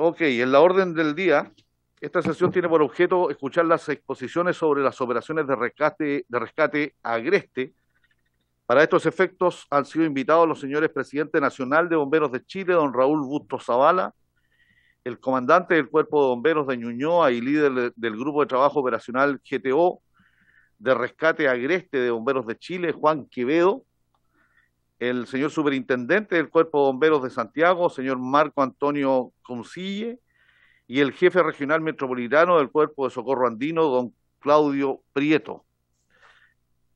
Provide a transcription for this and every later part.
Ok, en la orden del día, esta sesión tiene por objeto escuchar las exposiciones sobre las operaciones de rescate Agreste. Para estos efectos han sido invitados los señores presidente nacional de Bomberos de Chile, don Raúl Bustos Zavala, el comandante del Cuerpo de Bomberos de Ñuñoa y líder del Grupo de Trabajo Operacional GTO de Rescate Agreste de Bomberos de Chile, Juan Quevedo, el señor superintendente del Cuerpo de Bomberos de Santiago, señor Marco Antonio Concille, y el jefe regional metropolitano del Cuerpo de Socorro Andino, don Claudio Prieto.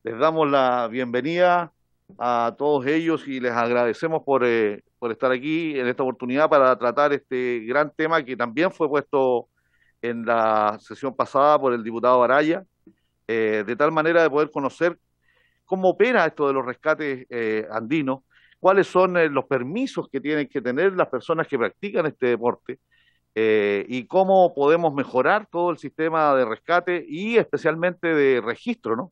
Les damos la bienvenida a todos ellos y les agradecemos por estar aquí en esta oportunidad para tratar este gran tema que también fue puesto en la sesión pasada por el diputado Araya, de tal manera de poder conocer cómo opera esto de los rescates andinos, cuáles son los permisos que tienen que tener las personas que practican este deporte, y cómo podemos mejorar todo el sistema de rescate y especialmente de registro, ¿no?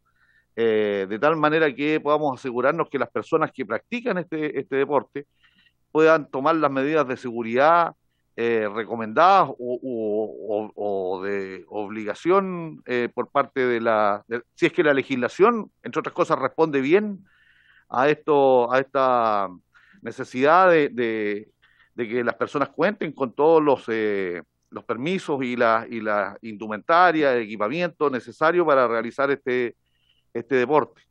De tal manera que podamos asegurarnos que las personas que practican este deporte puedan tomar las medidas de seguridad recomendadas o de obligación por parte si es que la legislación, entre otras cosas, responde bien a esta necesidad de que las personas cuenten con todos los permisos y la indumentaria, equipamiento necesario para realizar este deporte.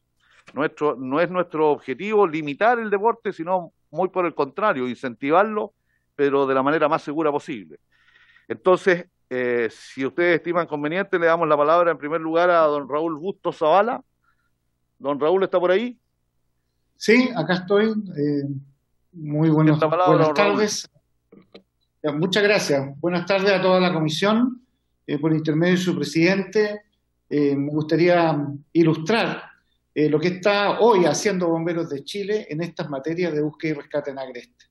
No es nuestro objetivo limitar el deporte, sino muy por el contrario, incentivarlo, pero de la manera más segura posible. Entonces, si ustedes estiman conveniente, le damos la palabra en primer lugar a don Raúl Bustos Zavala. Don Raúl, ¿está por ahí? Sí, acá estoy. Muy Tiene la palabra, buenas don Raúl. tardes. Muchas gracias. Buenas tardes a toda la comisión, por intermedio de su presidente. Me gustaría ilustrar lo que está hoy haciendo Bomberos de Chile en estas materias de búsqueda y rescate en Agreste.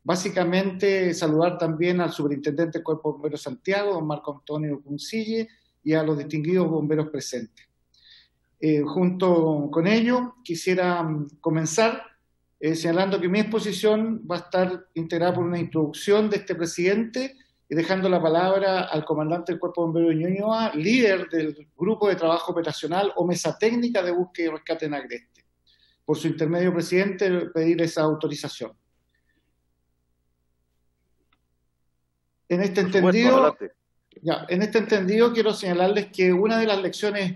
Básicamente, saludar también al superintendente del Cuerpo de Bomberos Santiago, don Marco Antonio Cuncille, y a los distinguidos bomberos presentes. Junto con ello, quisiera comenzar señalando que mi exposición va a estar integrada por una introducción de este presidente y dejando la palabra al comandante del Cuerpo de Bomberos de Ñuñoa, líder del Grupo de Trabajo Operacional o Mesa Técnica de Búsqueda y Rescate en Agreste. Por su intermedio, presidente, pedir esa autorización. En este entendido, quiero señalarles que una de las lecciones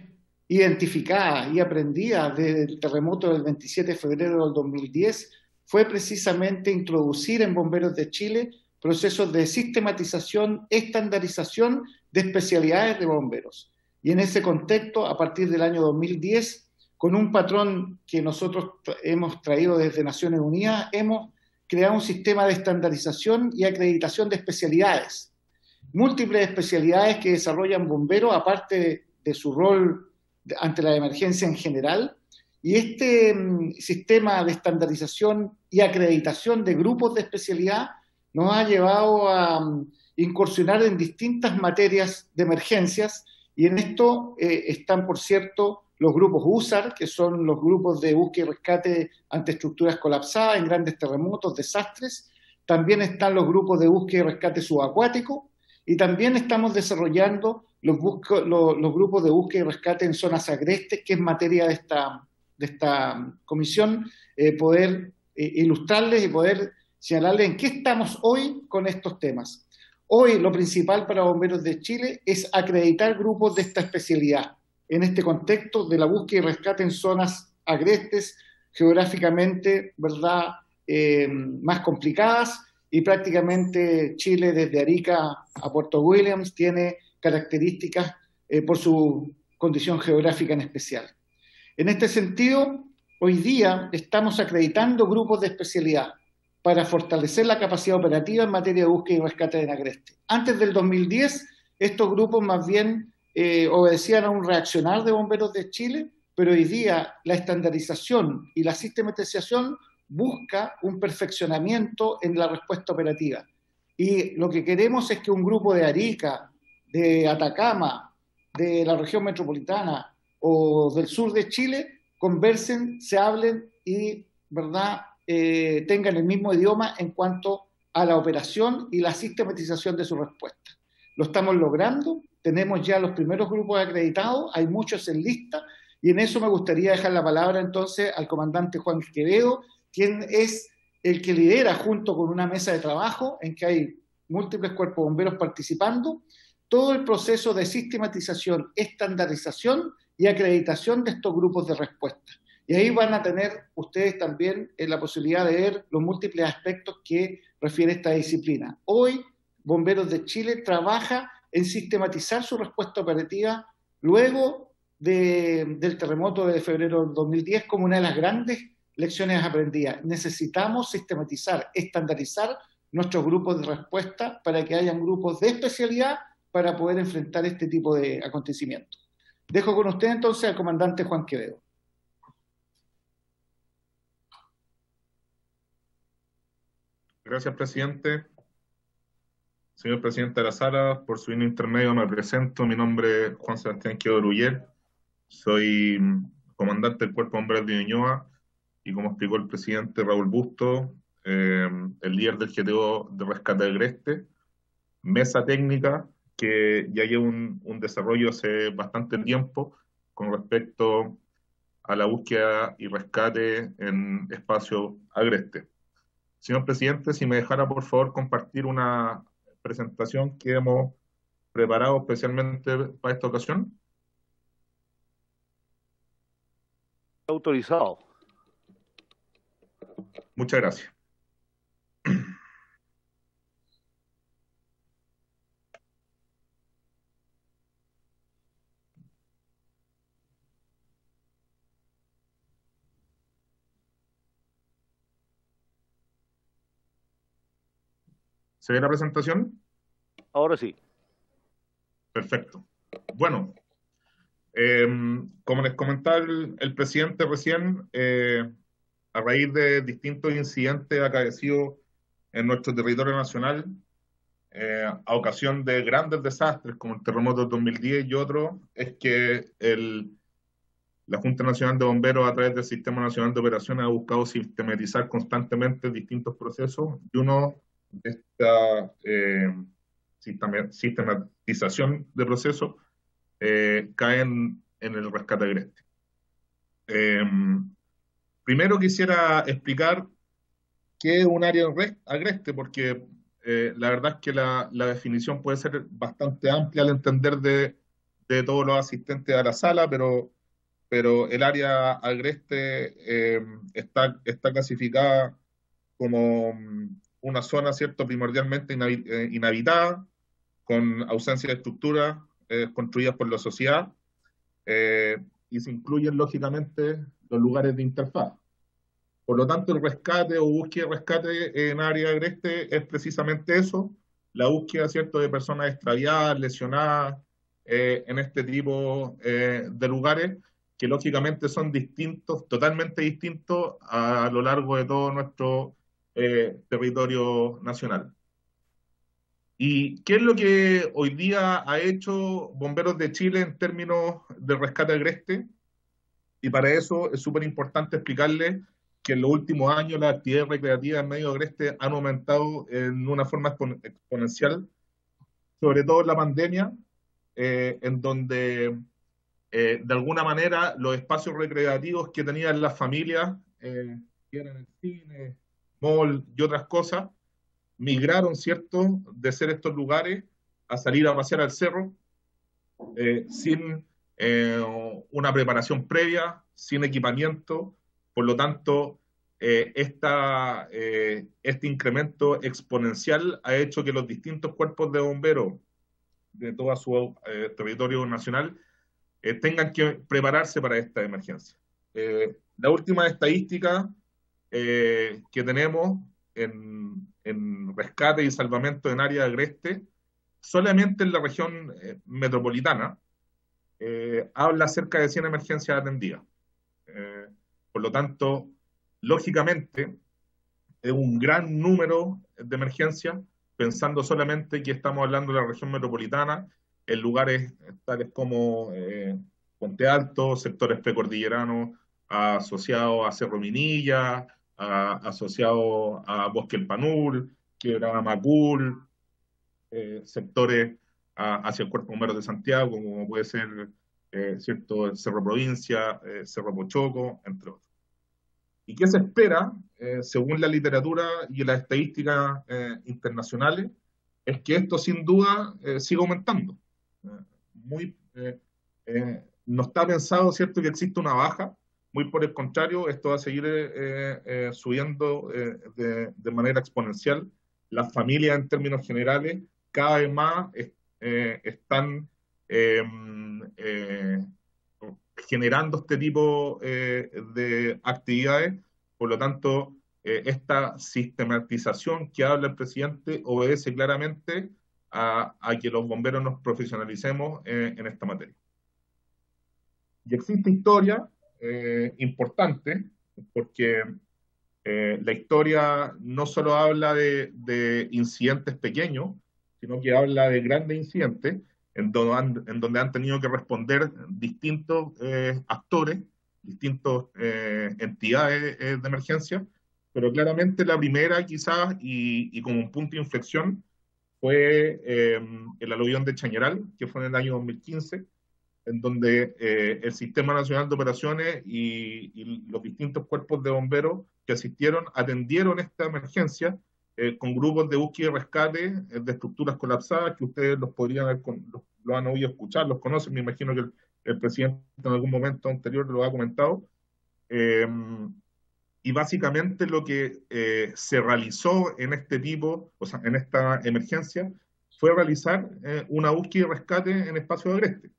identificadas y aprendidas desde el terremoto del 27 de febrero del 2010 fue precisamente introducir en Bomberos de Chile procesos de sistematización, estandarización de especialidades de bomberos. Y en ese contexto, a partir del año 2010, con un patrón que nosotros hemos traído desde Naciones Unidas, hemos creado un sistema de estandarización y acreditación de especialidades. Múltiples especialidades que desarrollan bomberos, aparte de su rol ante la emergencia en general, y este sistema de estandarización y acreditación de grupos de especialidad nos ha llevado a incursionar en distintas materias de emergencias, y en esto están, por cierto, los grupos USAR, que son los grupos de búsqueda y rescate ante estructuras colapsadas en grandes terremotos, desastres. También están los grupos de búsqueda y rescate subacuático, y también estamos desarrollando los grupos de búsqueda y rescate en zonas agrestes, que es materia de esta comisión, poder ilustrarles y poder señalarles en qué estamos hoy con estos temas. Hoy lo principal para Bomberos de Chile es acreditar grupos de esta especialidad en este contexto de la búsqueda y rescate en zonas agrestes, geográficamente, ¿verdad?, más complicadas, y prácticamente Chile, desde Arica a Puerto Williams, tiene características por su condición geográfica en especial. En este sentido, hoy día estamos acreditando grupos de especialidad para fortalecer la capacidad operativa en materia de búsqueda y rescate en agreste. Antes del 2010, estos grupos más bien obedecían a un reaccionar de Bomberos de Chile, pero hoy día la estandarización y la sistematización busca un perfeccionamiento en la respuesta operativa. Y lo que queremos es que un grupo de Arica, de Atacama, de la región metropolitana o del sur de Chile, conversen, se hablen y, ¿verdad?, tengan el mismo idioma en cuanto a la operación y la sistematización de su respuesta. Lo estamos logrando, tenemos ya los primeros grupos acreditados, hay muchos en lista, y en eso me gustaría dejar la palabra entonces al comandante Juan Quevedo, quien es el que lidera junto con una mesa de trabajo en que hay múltiples cuerpos bomberos participando, todo el proceso de sistematización, estandarización y acreditación de estos grupos de respuesta. Y ahí van a tener ustedes también la posibilidad de ver los múltiples aspectos que refiere esta disciplina. Hoy, Bomberos de Chile trabaja en sistematizar su respuesta operativa luego del terremoto de febrero del 2010 como una de las grandes lecciones aprendidas. Necesitamos sistematizar, estandarizar nuestros grupos de respuesta para que hayan grupos de especialidad para poder enfrentar este tipo de acontecimientos. Dejo con usted entonces al comandante Juan Quevedo. Gracias, presidente. Señor presidente de la sala, por su intermedio me presento. Mi nombre es Juan Sebastián Quevedo Gruyer. Soy comandante del Cuerpo de Bomberos de Ñuñoa y, como explicó el presidente Raúl Busto, el líder del GTO de rescate de Agreste, mesa técnica que ya lleva un desarrollo hace bastante tiempo con respecto a la búsqueda y rescate en espacio agreste. Señor presidente, si me dejara por favor compartir una presentación que hemos preparado especialmente para esta ocasión. Autorizado. Muchas gracias. ¿Se ve la presentación? Ahora sí. Perfecto. Bueno, como les comentaba el presidente recién, a raíz de distintos incidentes acaecidos en nuestro territorio nacional, a ocasión de grandes desastres como el terremoto del 2010 y otros, es que la Junta Nacional de Bomberos, a través del Sistema Nacional de Operaciones, ha buscado sistematizar constantemente distintos procesos, y uno de esta sistematización de procesos cae en el rescate agreste. Primero quisiera explicar qué es un área agreste, porque la verdad es que la definición puede ser bastante amplia al entender de todos los asistentes a la sala, pero el área agreste está clasificada como una zona, ¿cierto?, primordialmente inhabitada, con ausencia de estructuras construidas por la sociedad, y se incluyen, lógicamente, los lugares de interfaz. Por lo tanto, el rescate o búsqueda y rescate en área agreste es precisamente eso, la búsqueda, ¿cierto?, de personas extraviadas, lesionadas, en este tipo de lugares, que lógicamente son distintos, totalmente distintos a lo largo de todo nuestro territorio nacional. ¿Y qué es lo que hoy día ha hecho Bomberos de Chile en términos de rescate agreste? Y para eso es súper importante explicarles que en los últimos años las actividades recreativas en medio agreste han aumentado en una forma exponencial, sobre todo en la pandemia, en donde de alguna manera los espacios recreativos que tenían las familias, que eran el cine, mall y otras cosas, migraron, ¿cierto?, de ser estos lugares a salir a pasear al cerro, sin una preparación previa, sin equipamiento. Por lo tanto, este incremento exponencial ha hecho que los distintos cuerpos de bomberos de todo su territorio nacional tengan que prepararse para esta emergencia. La última estadística que tenemos en rescate y salvamento en área agreste, solamente en la región metropolitana, habla cerca de 100 emergencias atendidas. Por lo tanto, lógicamente, es un gran número de emergencias, pensando solamente que estamos hablando de la región metropolitana en lugares tales como Puente Alto, sectores precordilleranos asociados a Cerro Minilla, asociados a Bosque El Panul, Quebrada Macul, sectores hacia el Cuerpo Bombero de Santiago, como puede ser cierto Cerro Provincia, Cerro Pochoco, entre otros. ¿Y qué se espera, según la literatura y las estadísticas internacionales? Es que esto sin duda siga aumentando. Muy, no está pensado, ¿cierto?, que existe una baja, muy por el contrario, esto va a seguir subiendo de manera exponencial. Las familias, en términos generales, cada vez más están generando este tipo de actividades. Por lo tanto, esta sistematización que habla el presidente obedece claramente a que los bomberos nos profesionalicemos en esta materia. Y existe historia importante, porque la historia no solo habla de incidentes pequeños, sino que habla de grandes incidentes en donde han tenido que responder distintos actores, distintas entidades de emergencia, pero claramente la primera quizás y como un punto de inflexión fue el aluvión de Chañaral, que fue en el año 2015, en donde el Sistema Nacional de Operaciones y los distintos cuerpos de bomberos que asistieron atendieron esta emergencia con grupos de búsqueda y rescate de estructuras colapsadas, que ustedes los podrían haber, lo han oído escuchar, los conocen, me imagino que el presidente en algún momento anterior lo ha comentado. Y básicamente lo que se realizó en este tipo, o sea, en esta emergencia, fue realizar una búsqueda y rescate en espacio de agreste.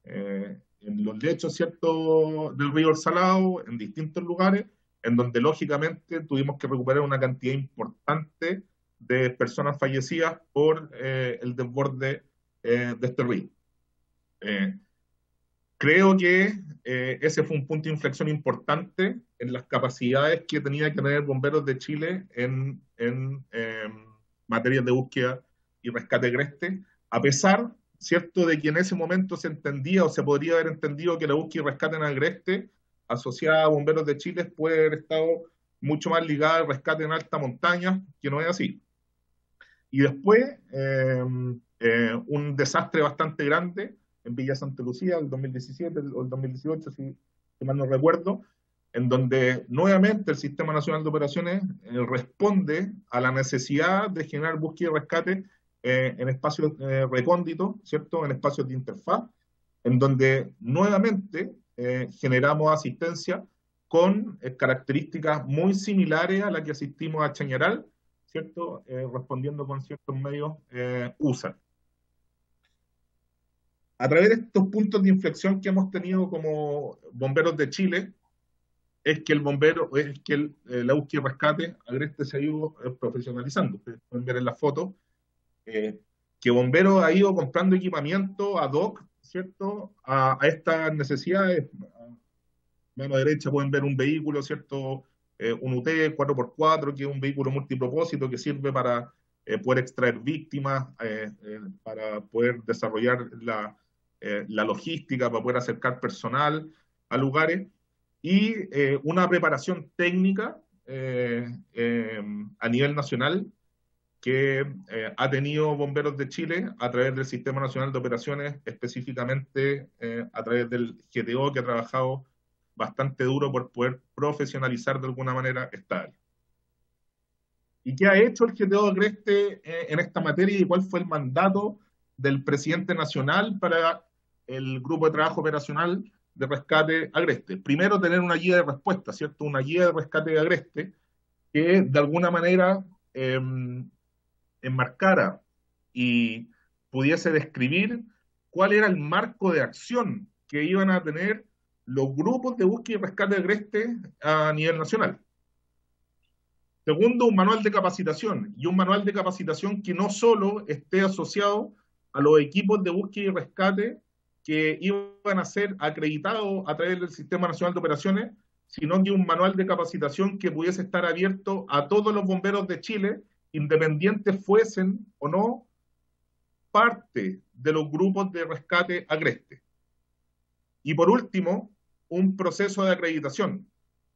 En los lechos, ¿cierto?, del río El Salado, en distintos lugares, en donde lógicamente tuvimos que recuperar una cantidad importante de personas fallecidas por el desborde de este río. Creo que ese fue un punto de inflexión importante en las capacidades que tenía que tener Bomberos de Chile en materia de búsqueda y rescate agreste, a pesar, ¿cierto?, de que en ese momento se entendía o se podría haber entendido que la búsqueda y rescate en agreste asociada a Bomberos de Chile puede haber estado mucho más ligada al rescate en alta montaña, que no es así. Y después, un desastre bastante grande en Villa Santa Lucía, el 2017 o el 2018, si mal no recuerdo, en donde nuevamente el Sistema Nacional de Operaciones responde a la necesidad de generar búsqueda y rescate en espacios recónditos, ¿cierto?, en espacios de interfaz, en donde nuevamente generamos asistencia con características muy similares a las que asistimos a Chañaral, ¿cierto?, respondiendo con ciertos medios USA. A través de estos puntos de inflexión que hemos tenido como Bomberos de Chile, es que la búsqueda y rescate agreste se ha ido profesionalizando. Ustedes pueden ver en la foto que Bomberos ha ido comprando equipamiento ad hoc, ¿cierto?, a estas necesidades. A mano derecha pueden ver un vehículo, ¿cierto?, un UT 4x4, que es un vehículo multipropósito que sirve para poder extraer víctimas, para poder desarrollar la logística, para poder acercar personal a lugares, y una preparación técnica a nivel nacional que ha tenido Bomberos de Chile a través del Sistema Nacional de Operaciones, específicamente a través del GTO, que ha trabajado bastante duro por poder profesionalizar de alguna manera esta área. ¿Y qué ha hecho el GTO de Agreste en esta materia y cuál fue el mandato del presidente nacional para el grupo de trabajo operacional de rescate Agreste? Primero, tener una guía de respuesta, ¿cierto? Una guía de rescate de Agreste que de alguna manera enmarcara y pudiese describir cuál era el marco de acción que iban a tener los grupos de búsqueda y rescate agreste a nivel nacional. Segundo, un manual de capacitación, y un manual de capacitación que no solo esté asociado a los equipos de búsqueda y rescate que iban a ser acreditados a través del Sistema Nacional de Operaciones, sino que un manual de capacitación que pudiese estar abierto a todos los bomberos de Chile, independientes fuesen o no parte de los grupos de rescate Agreste. Y por último, un proceso de acreditación.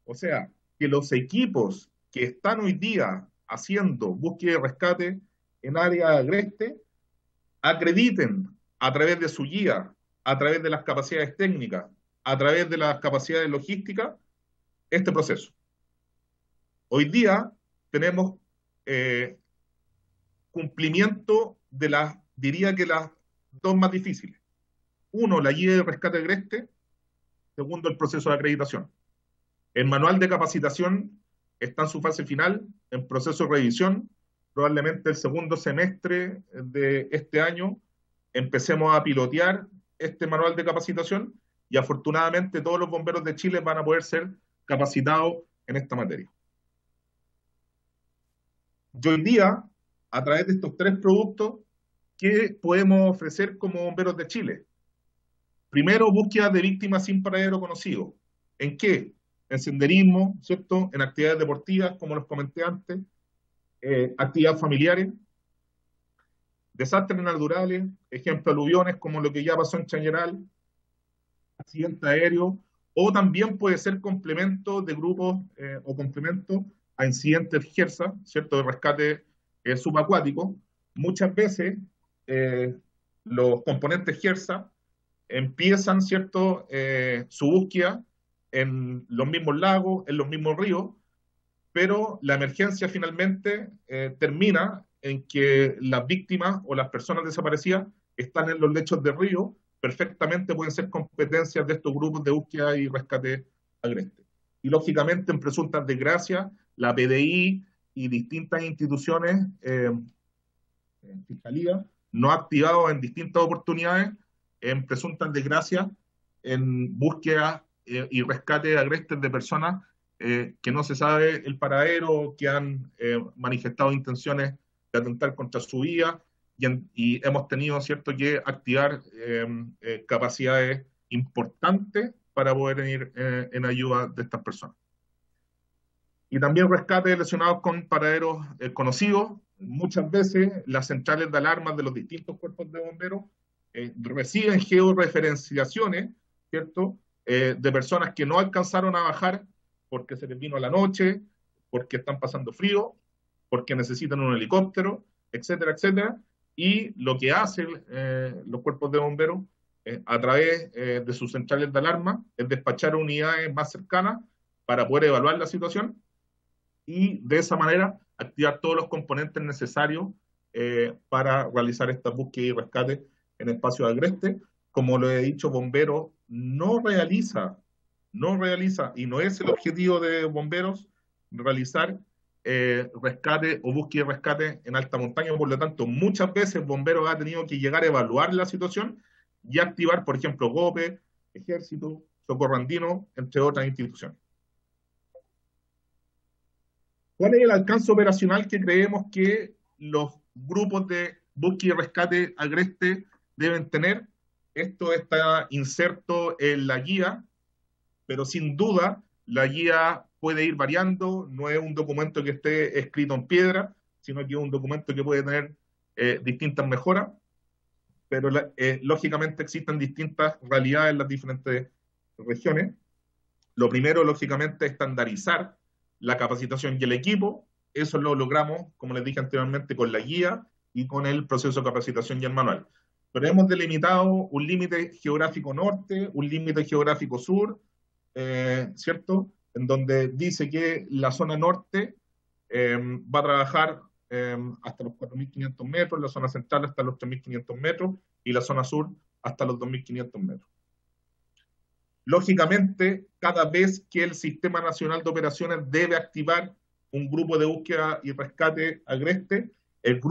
O sea, que los equipos que están hoy día haciendo búsqueda y rescate en área agreste acrediten a través de su guía, a través de las capacidades técnicas, a través de las capacidades logísticas, este proceso. Hoy día tenemos cumplimiento de diría que las dos más difíciles. Uno, la guía de rescate agreste. Segundo, el proceso de acreditación. El manual de capacitación está en su fase final, en proceso de revisión. Probablemente el segundo semestre de este año empecemos a pilotear este manual de capacitación y afortunadamente todos los bomberos de Chile van a poder ser capacitados en esta materia. Y hoy día, a través de estos tres productos, ¿qué podemos ofrecer como bomberos de Chile? Primero, búsqueda de víctimas sin paradero conocido. ¿En qué? En senderismo, ¿cierto? En actividades deportivas, como los comenté antes, actividades familiares, desastres naturales, ejemplo, aluviones, como lo que ya pasó en Chañaral, accidente aéreo, o también puede ser complemento de grupos o complemento a incidentes GERSA, ¿cierto? De rescate subacuático. Muchas veces los componentes GERSA empiezan, ¿cierto? Su búsqueda en los mismos lagos, en los mismos ríos, pero la emergencia finalmente termina en que las víctimas o las personas desaparecidas están en los lechos de río, perfectamente pueden ser competencias de estos grupos de búsqueda y rescate agreste. Y lógicamente en presuntas desgracias, la PDI y distintas instituciones, fiscalía, no activados en distintas oportunidades, en presuntas desgracias, en búsqueda y rescate agrestes de personas que no se sabe el paradero, que han manifestado intenciones de atentar contra su vida, y hemos tenido, ¿cierto?, que activar capacidades importantes para poder ir en ayuda de estas personas. Y también rescate de lesionados con paraderos conocidos. Muchas veces las centrales de alarmas de los distintos cuerpos de bomberos reciben georreferenciaciones, ¿cierto?, de personas que no alcanzaron a bajar porque se les vino a la noche, porque están pasando frío, porque necesitan un helicóptero, etcétera, etcétera. Y lo que hacen los cuerpos de bomberos a través de sus centrales de alarma es despachar unidades más cercanas para poder evaluar la situación y de esa manera activar todos los componentes necesarios para realizar esta búsqueda y rescate en espacios agrestes. Como lo he dicho, bomberos no realiza, y no es el objetivo de bomberos realizar rescate o búsqueda y rescate en alta montaña. Por lo tanto, muchas veces bomberos ha tenido que llegar a evaluar la situación y activar, por ejemplo, GOPE, Ejército, Socorro Andino, entre otras instituciones. ¿Cuál es el alcance operacional que creemos que los grupos de búsqueda y rescate agreste deben tener? Esto está inserto en la guía, pero sin duda la guía puede ir variando, no es un documento que esté escrito en piedra, sino que es un documento que puede tener distintas mejoras, pero lógicamente existen distintas realidades en las diferentes regiones. Lo primero, lógicamente, es estandarizar la capacitación y el equipo. Eso lo logramos, como les dije anteriormente, con la guía y con el proceso de capacitación y el manual. Pero hemos delimitado un límite geográfico norte, un límite geográfico sur, ¿cierto? En donde dice que la zona norte va a trabajar hasta los 4.500 metros, la zona central hasta los 3.500 metros y la zona sur hasta los 2.500 metros. Lógicamente, cada vez que el Sistema Nacional de Operaciones debe activar un grupo de búsqueda y rescate agreste, el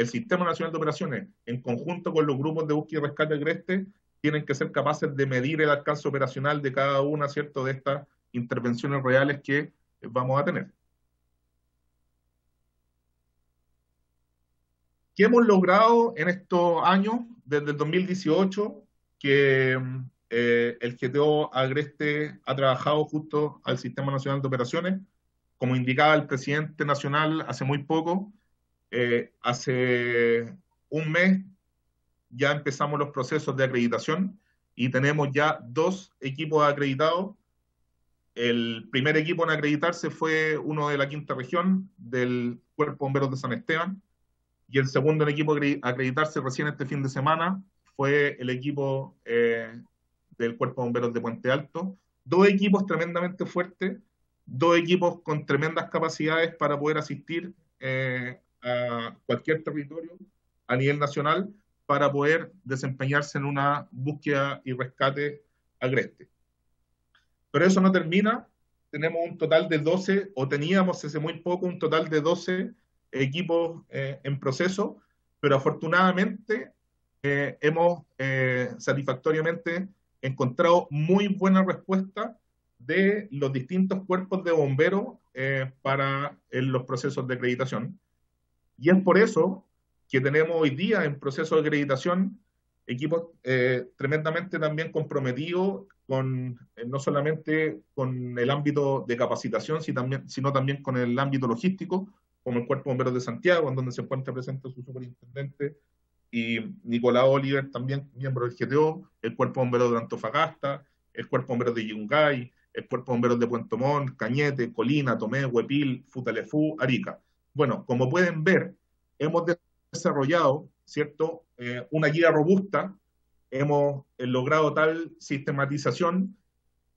Sistema Nacional de Operaciones, en conjunto con los grupos de búsqueda y rescate agreste, tienen que ser capaces de medir el alcance operacional de cada una, ¿cierto?, de estas intervenciones reales que vamos a tener. ¿Qué hemos logrado en estos años, desde el 2018, que el GTO Agreste ha trabajado justo al Sistema Nacional de Operaciones? Como indicaba el presidente nacional hace muy poco, hace un mes ya empezamos los procesos de acreditación y tenemos ya 2 equipos acreditados. El primer equipo en acreditarse fue uno de la quinta región del Cuerpo de Bomberos de San Esteban, y el segundo en equipo a acreditarse recién este fin de semana fue el equipo del Cuerpo de Bomberos de Puente Alto. 2 equipos tremendamente fuertes, 2 equipos con tremendas capacidades para poder asistir a cualquier territorio a nivel nacional para poder desempeñarse en una búsqueda y rescate agreste. Pero eso no termina, tenemos un total de 12, o teníamos hace muy poco un total de 12 equipos en proceso, pero afortunadamente hemos satisfactoriamente encontrado muy buena respuesta de los distintos cuerpos de bomberos para los procesos de acreditación. Y es por eso que tenemos hoy día en proceso de acreditación equipos tremendamente también comprometidos con, no solamente con el ámbito de capacitación, sino también con el ámbito logístico, como el Cuerpo de Bomberos de Santiago, en donde se encuentra presente su superintendente, y Nicolás Oliver, también miembro del GTO, el Cuerpo de Bomberos de Antofagasta, el Cuerpo de Bomberos de Yungay, el Cuerpo de Bomberos de Puerto Montt, Cañete, Colina, Tomé, Huepil, Futalefú, Arica. Bueno, como pueden ver, hemos desarrollado, ¿cierto?, una guía robusta, hemos logrado tal sistematización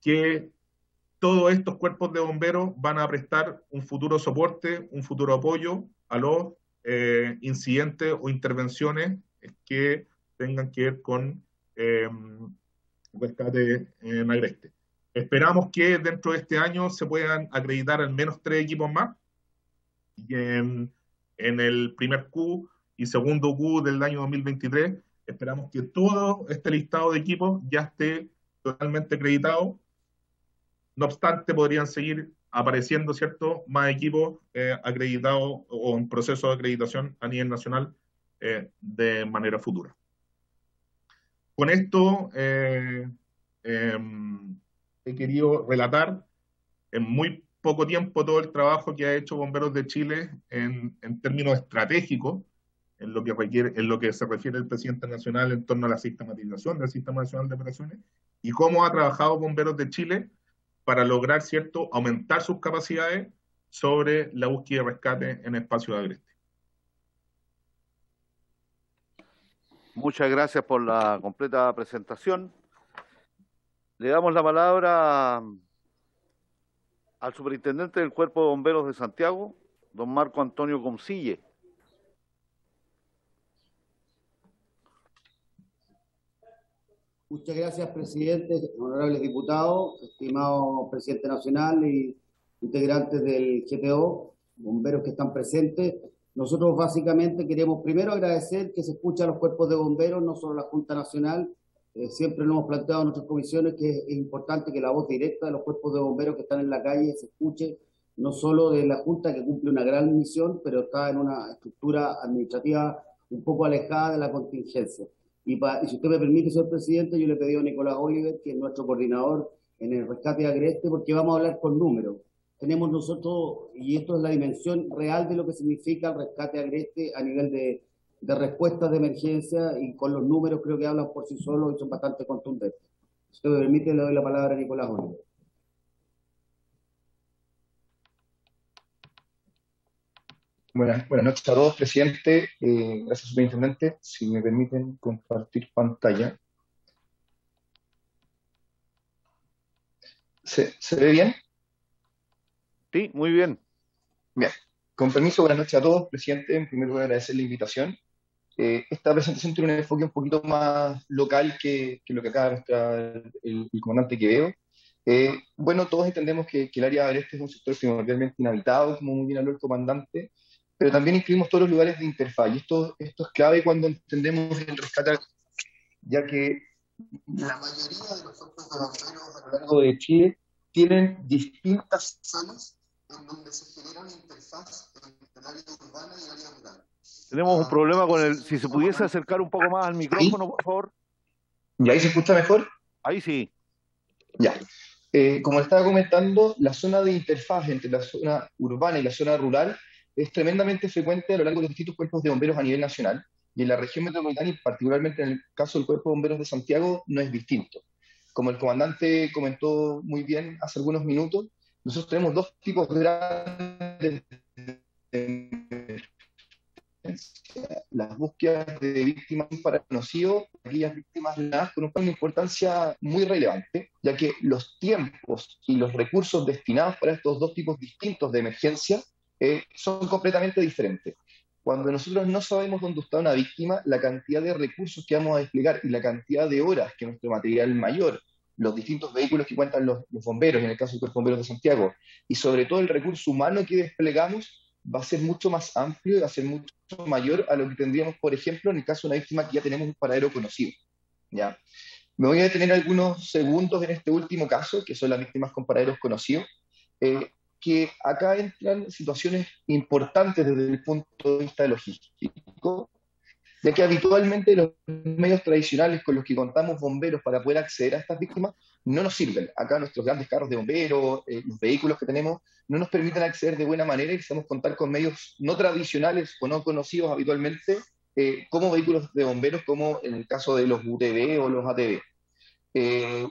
que todos estos cuerpos de bomberos van a prestar un futuro soporte, un futuro apoyo a los incidentes o intervenciones que tengan que ver con rescate en agreste. Esperamos que dentro de este año se puedan acreditar al menos 3 equipos más, y en el primer Q y segundo Q del año 2023 esperamos que todo este listado de equipos ya esté totalmente acreditado. No obstante, podrían seguir apareciendo, ¿cierto?, más equipos acreditados o en proceso de acreditación a nivel nacional de manera futura. Con esto he querido relatar en muy poco tiempo todo el trabajo que ha hecho Bomberos de Chile en términos estratégicos, en lo que se refiere el presidente nacional en torno a la sistematización del Sistema Nacional de Operaciones, y cómo ha trabajado Bomberos de Chile para lograr, ¿cierto?, aumentar sus capacidades sobre la búsqueda y rescate en espacios de agreste. Muchas gracias por la completa presentación. Le damos la palabra al superintendente del Cuerpo de Bomberos de Santiago, don Marco Antonio Comcille. Muchas gracias, presidente, honorables diputados, estimado presidente nacional y integrantes del GTO, bomberos que están presentes. Nosotros básicamente queremos primero agradecer que se escucha a los cuerpos de bomberos, no solo la Junta Nacional. Siempre lo hemos planteado en nuestras comisiones que es importante que la voz directa de los cuerpos de bomberos que están en la calle se escuche, no solo de la Junta, que cumple una gran misión, pero está en una estructura administrativa un poco alejada de la contingencia. Y si usted me permite, señor presidente, yo le pedí a Nicolás Oliver, que es nuestro coordinador en el rescate de agreste, porque vamos a hablar con números. Tenemos nosotros, y esto es la dimensión real de lo que significa el rescate agreste a nivel de respuestas de emergencia, y con los números creo que hablan por sí solos y son bastante contundentes. Si usted me permite, le doy la palabra a Nicolás Oliver. Buenas noches a todos, presidente. Gracias, superintendente. Si me permiten compartir pantalla. ¿Se ve bien? Sí, muy bien. Bien. Con permiso, buenas noches a todos, presidente. En primer lugar, agradecer la invitación. Esta presentación tiene un enfoque un poquito más local que lo que acaba de mostrar el comandante Quevedo. Bueno, todos entendemos que el área de agreste es un sector primordialmente inhabitado, como muy bien habló el comandante, pero también incluimos todos los lugares de interfaz, y esto es clave cuando entendemos el rescate, ya que la mayoría de los cuerpos de bomberos a lo largo de Chile tienen distintas zonas en donde se genera una interfaz entre el área urbana y el área rural. Tenemos un problema con el... Si se pudiese acercar un poco más al micrófono, por favor. ¿Y ahí se escucha mejor? Ahí sí. Ya. Como estaba comentando, la zona de interfaz entre la zona urbana y la zona rural es tremendamente frecuente a lo largo de los distintos cuerpos de bomberos a nivel nacional, y en la región metropolitana, y particularmente en el caso del Cuerpo de Bomberos de Santiago, no es distinto. Como el comandante comentó muy bien hace algunos minutos, nosotros tenemos dos tipos grandes de las búsquedas de víctimas para conocidos, aquellas víctimas con una importancia muy relevante, ya que los tiempos y los recursos destinados para estos dos tipos distintos de emergencia son completamente diferentes. Cuando nosotros no sabemos dónde está una víctima, la cantidad de recursos que vamos a desplegar y la cantidad de horas que nuestro material mayor, los distintos vehículos que cuentan los bomberos, en el caso del Cuerpo de Bomberos de Santiago, y sobre todo el recurso humano que desplegamos, va a ser mucho más amplio y va a ser mucho mayor a lo que tendríamos, por ejemplo, en el caso de una víctima que ya tenemos un paradero conocido. ¿Ya? Me voy a detener algunos segundos en este último caso, que son las víctimas con paraderos conocidos, que acá entran situaciones importantes desde el punto de vista logístico, ya que habitualmente los medios tradicionales con los que contamos bomberos para poder acceder a estas víctimas no nos sirven. Acá nuestros grandes carros de bomberos, los vehículos que tenemos, no nos permiten acceder de buena manera y necesitamos contar con medios no tradicionales o no conocidos habitualmente como vehículos de bomberos, como en el caso de los UTV o los ATV.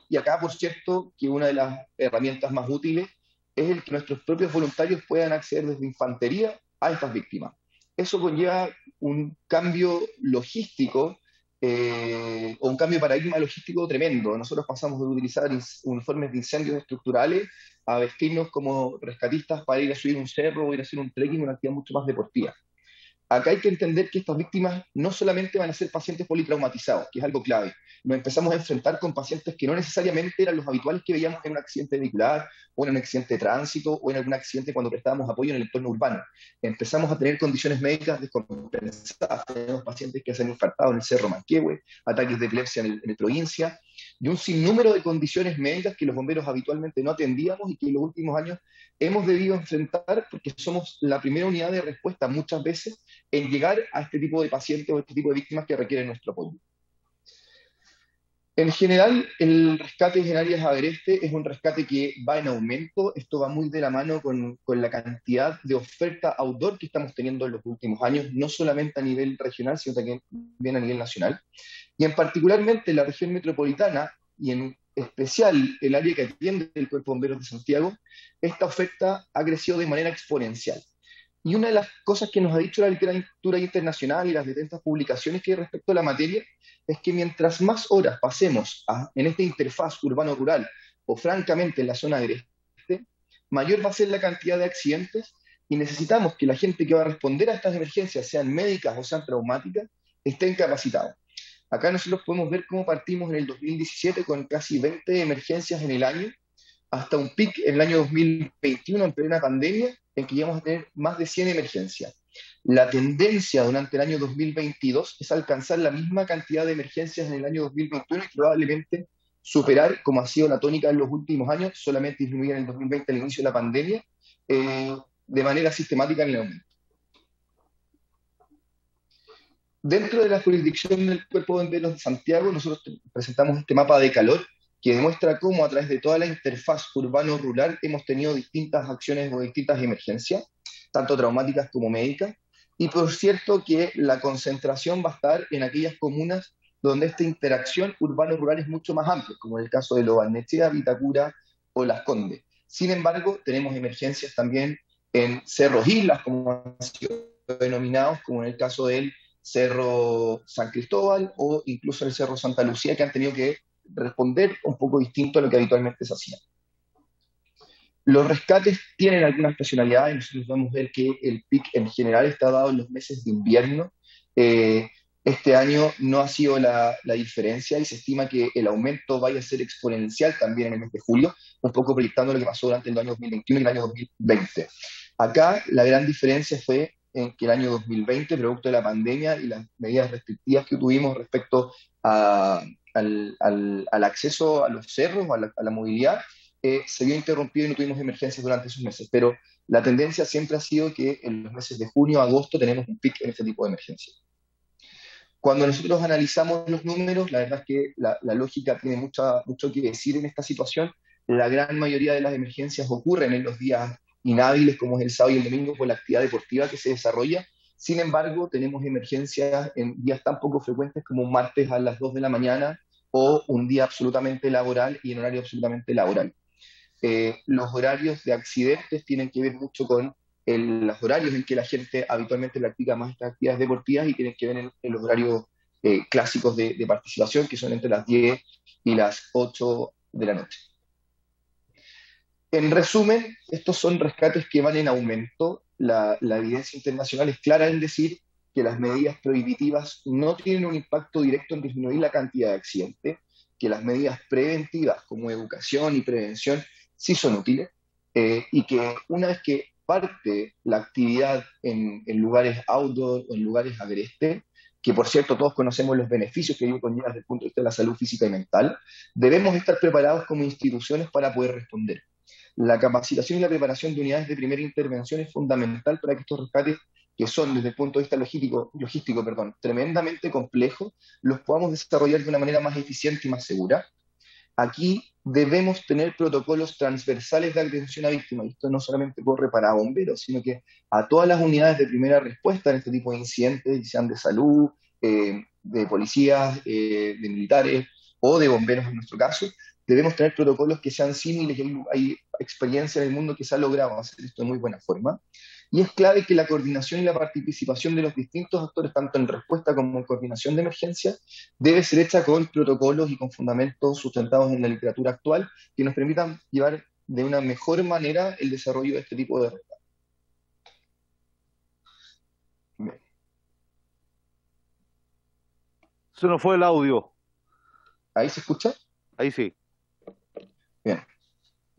Y acá, por cierto, que una de las herramientas más útiles es el que nuestros propios voluntarios puedan acceder desde infantería a estas víctimas. Eso conlleva un cambio logístico o un cambio de paradigma logístico tremendo. Nosotros pasamos de utilizar uniformes de incendios estructurales a vestirnos como rescatistas para ir a subir un cerro o ir a hacer un trekking, una actividad mucho más deportiva. Acá hay que entender que estas víctimas no solamente van a ser pacientes politraumatizados, que es algo clave. Nos empezamos a enfrentar con pacientes que no necesariamente eran los habituales que veíamos en un accidente vehicular, o en un accidente de tránsito, o en algún accidente cuando prestábamos apoyo en el entorno urbano. Empezamos a tener condiciones médicas descompensadas. Tenemos pacientes que se han infartado en el Cerro Manquehue, ataques de epilepsia en el provincia, y un sinnúmero de condiciones médicas que los bomberos habitualmente no atendíamos y que en los últimos años hemos debido enfrentar porque somos la primera unidad de respuesta muchas veces en llegar a este tipo de pacientes o este tipo de víctimas que requieren nuestro apoyo. En general, el rescate en áreas agrestes es un rescate que va en aumento. Esto va muy de la mano con la cantidad de oferta outdoor que estamos teniendo en los últimos años, no solamente a nivel regional, sino también a nivel nacional. Y en particularmente la región metropolitana, y en especial el área que atiende el Cuerpo de Bomberos de Santiago, esta oferta ha crecido de manera exponencial. Y una de las cosas que nos ha dicho la literatura internacional y las distintas publicaciones que hay respecto a la materia es que mientras más horas pasemos en esta interfaz urbano-rural o francamente en la zona agreste, mayor va a ser la cantidad de accidentes y necesitamos que la gente que va a responder a estas emergencias, sean médicas o sean traumáticas, estén capacitados. Acá nosotros podemos ver cómo partimos en el 2017 con casi 20 emergencias en el año, hasta un pic en el año 2021, en plena pandemia, en que llegamos a tener más de 100 emergencias. La tendencia durante el año 2022 es alcanzar la misma cantidad de emergencias en el año 2021 y probablemente superar, como ha sido la tónica en los últimos años, solamente disminuir en el 2020 al inicio de la pandemia, de manera sistemática en el aumento. Dentro de la jurisdicción del Cuerpo de Bomberos de Santiago, nosotros presentamos este mapa de calor que demuestra cómo a través de toda la interfaz urbano-rural hemos tenido distintas acciones o distintas emergencias, tanto traumáticas como médicas, y por cierto que la concentración va a estar en aquellas comunas donde esta interacción urbano-rural es mucho más amplia, como en el caso de Lo Barnechea, Vitacura o Las Condes. Sin embargo, tenemos emergencias también en cerros islas, como han sido denominados, como en el caso del Cerro San Cristóbal o incluso el Cerro Santa Lucía, que han tenido que responder un poco distinto a lo que habitualmente se hacía. Los rescates tienen algunas estacionalidades. Nosotros vamos a ver que el pic en general está dado en los meses de invierno. Este año no ha sido la diferencia y se estima que el aumento vaya a ser exponencial también en el mes de julio, un poco proyectando lo que pasó durante el año 2021 y el año 2020. Acá la gran diferencia fue en que el año 2020, producto de la pandemia y las medidas restrictivas que tuvimos respecto al acceso a los cerros, a la movilidad, se vio interrumpido y no tuvimos emergencias durante esos meses. Pero la tendencia siempre ha sido que en los meses de junio, agosto, tenemos un pic en este tipo de emergencias. Cuando nosotros analizamos los números, la verdad es que la lógica tiene mucho que decir en esta situación. La gran mayoría de las emergencias ocurren en los días inhábiles, como es el sábado y el domingo, por la actividad deportiva que se desarrolla, Sin embargo, tenemos emergencias en días tan poco frecuentes como un martes a las 2 de la mañana o un día absolutamente laboral y en horario absolutamente laboral. Los horarios de accidentes tienen que ver mucho con los horarios en que la gente habitualmente practica más estas actividades deportivas y tienen que ver en los horarios clásicos de participación, que son entre las 10 y las 8 de la noche. En resumen, estos son rescates que van en aumento. La evidencia internacional es clara en decir que las medidas prohibitivas no tienen un impacto directo en disminuir la cantidad de accidentes, que las medidas preventivas como educación y prevención sí son útiles, y que una vez que parte la actividad en lugares outdoor o en lugares agrestes, que por cierto todos conocemos los beneficios que ello conlleva desde el punto de vista de la salud física y mental, debemos estar preparados como instituciones para poder responder. La capacitación y la preparación de unidades de primera intervención es fundamental para que estos rescates, que son desde el punto de vista logístico, tremendamente complejos, los podamos desarrollar de una manera más eficiente y más segura. Aquí debemos tener protocolos transversales de atención a víctimas. Esto no solamente corre para bomberos, sino que a todas las unidades de primera respuesta en este tipo de incidentes, sean de salud, de policías, de militares o de bomberos en nuestro caso, debemos tener protocolos que sean similares. Hay experiencia en el mundo que se ha logrado hacer esto de muy buena forma. Y es clave que la coordinación y la participación de los distintos actores, tanto en respuesta como en coordinación de emergencia, debe ser hecha con protocolos y con fundamentos sustentados en la literatura actual que nos permitan llevar de una mejor manera el desarrollo de este tipo de rescate. Se nos fue el audio. ¿Ahí se escucha? Ahí sí. Bien.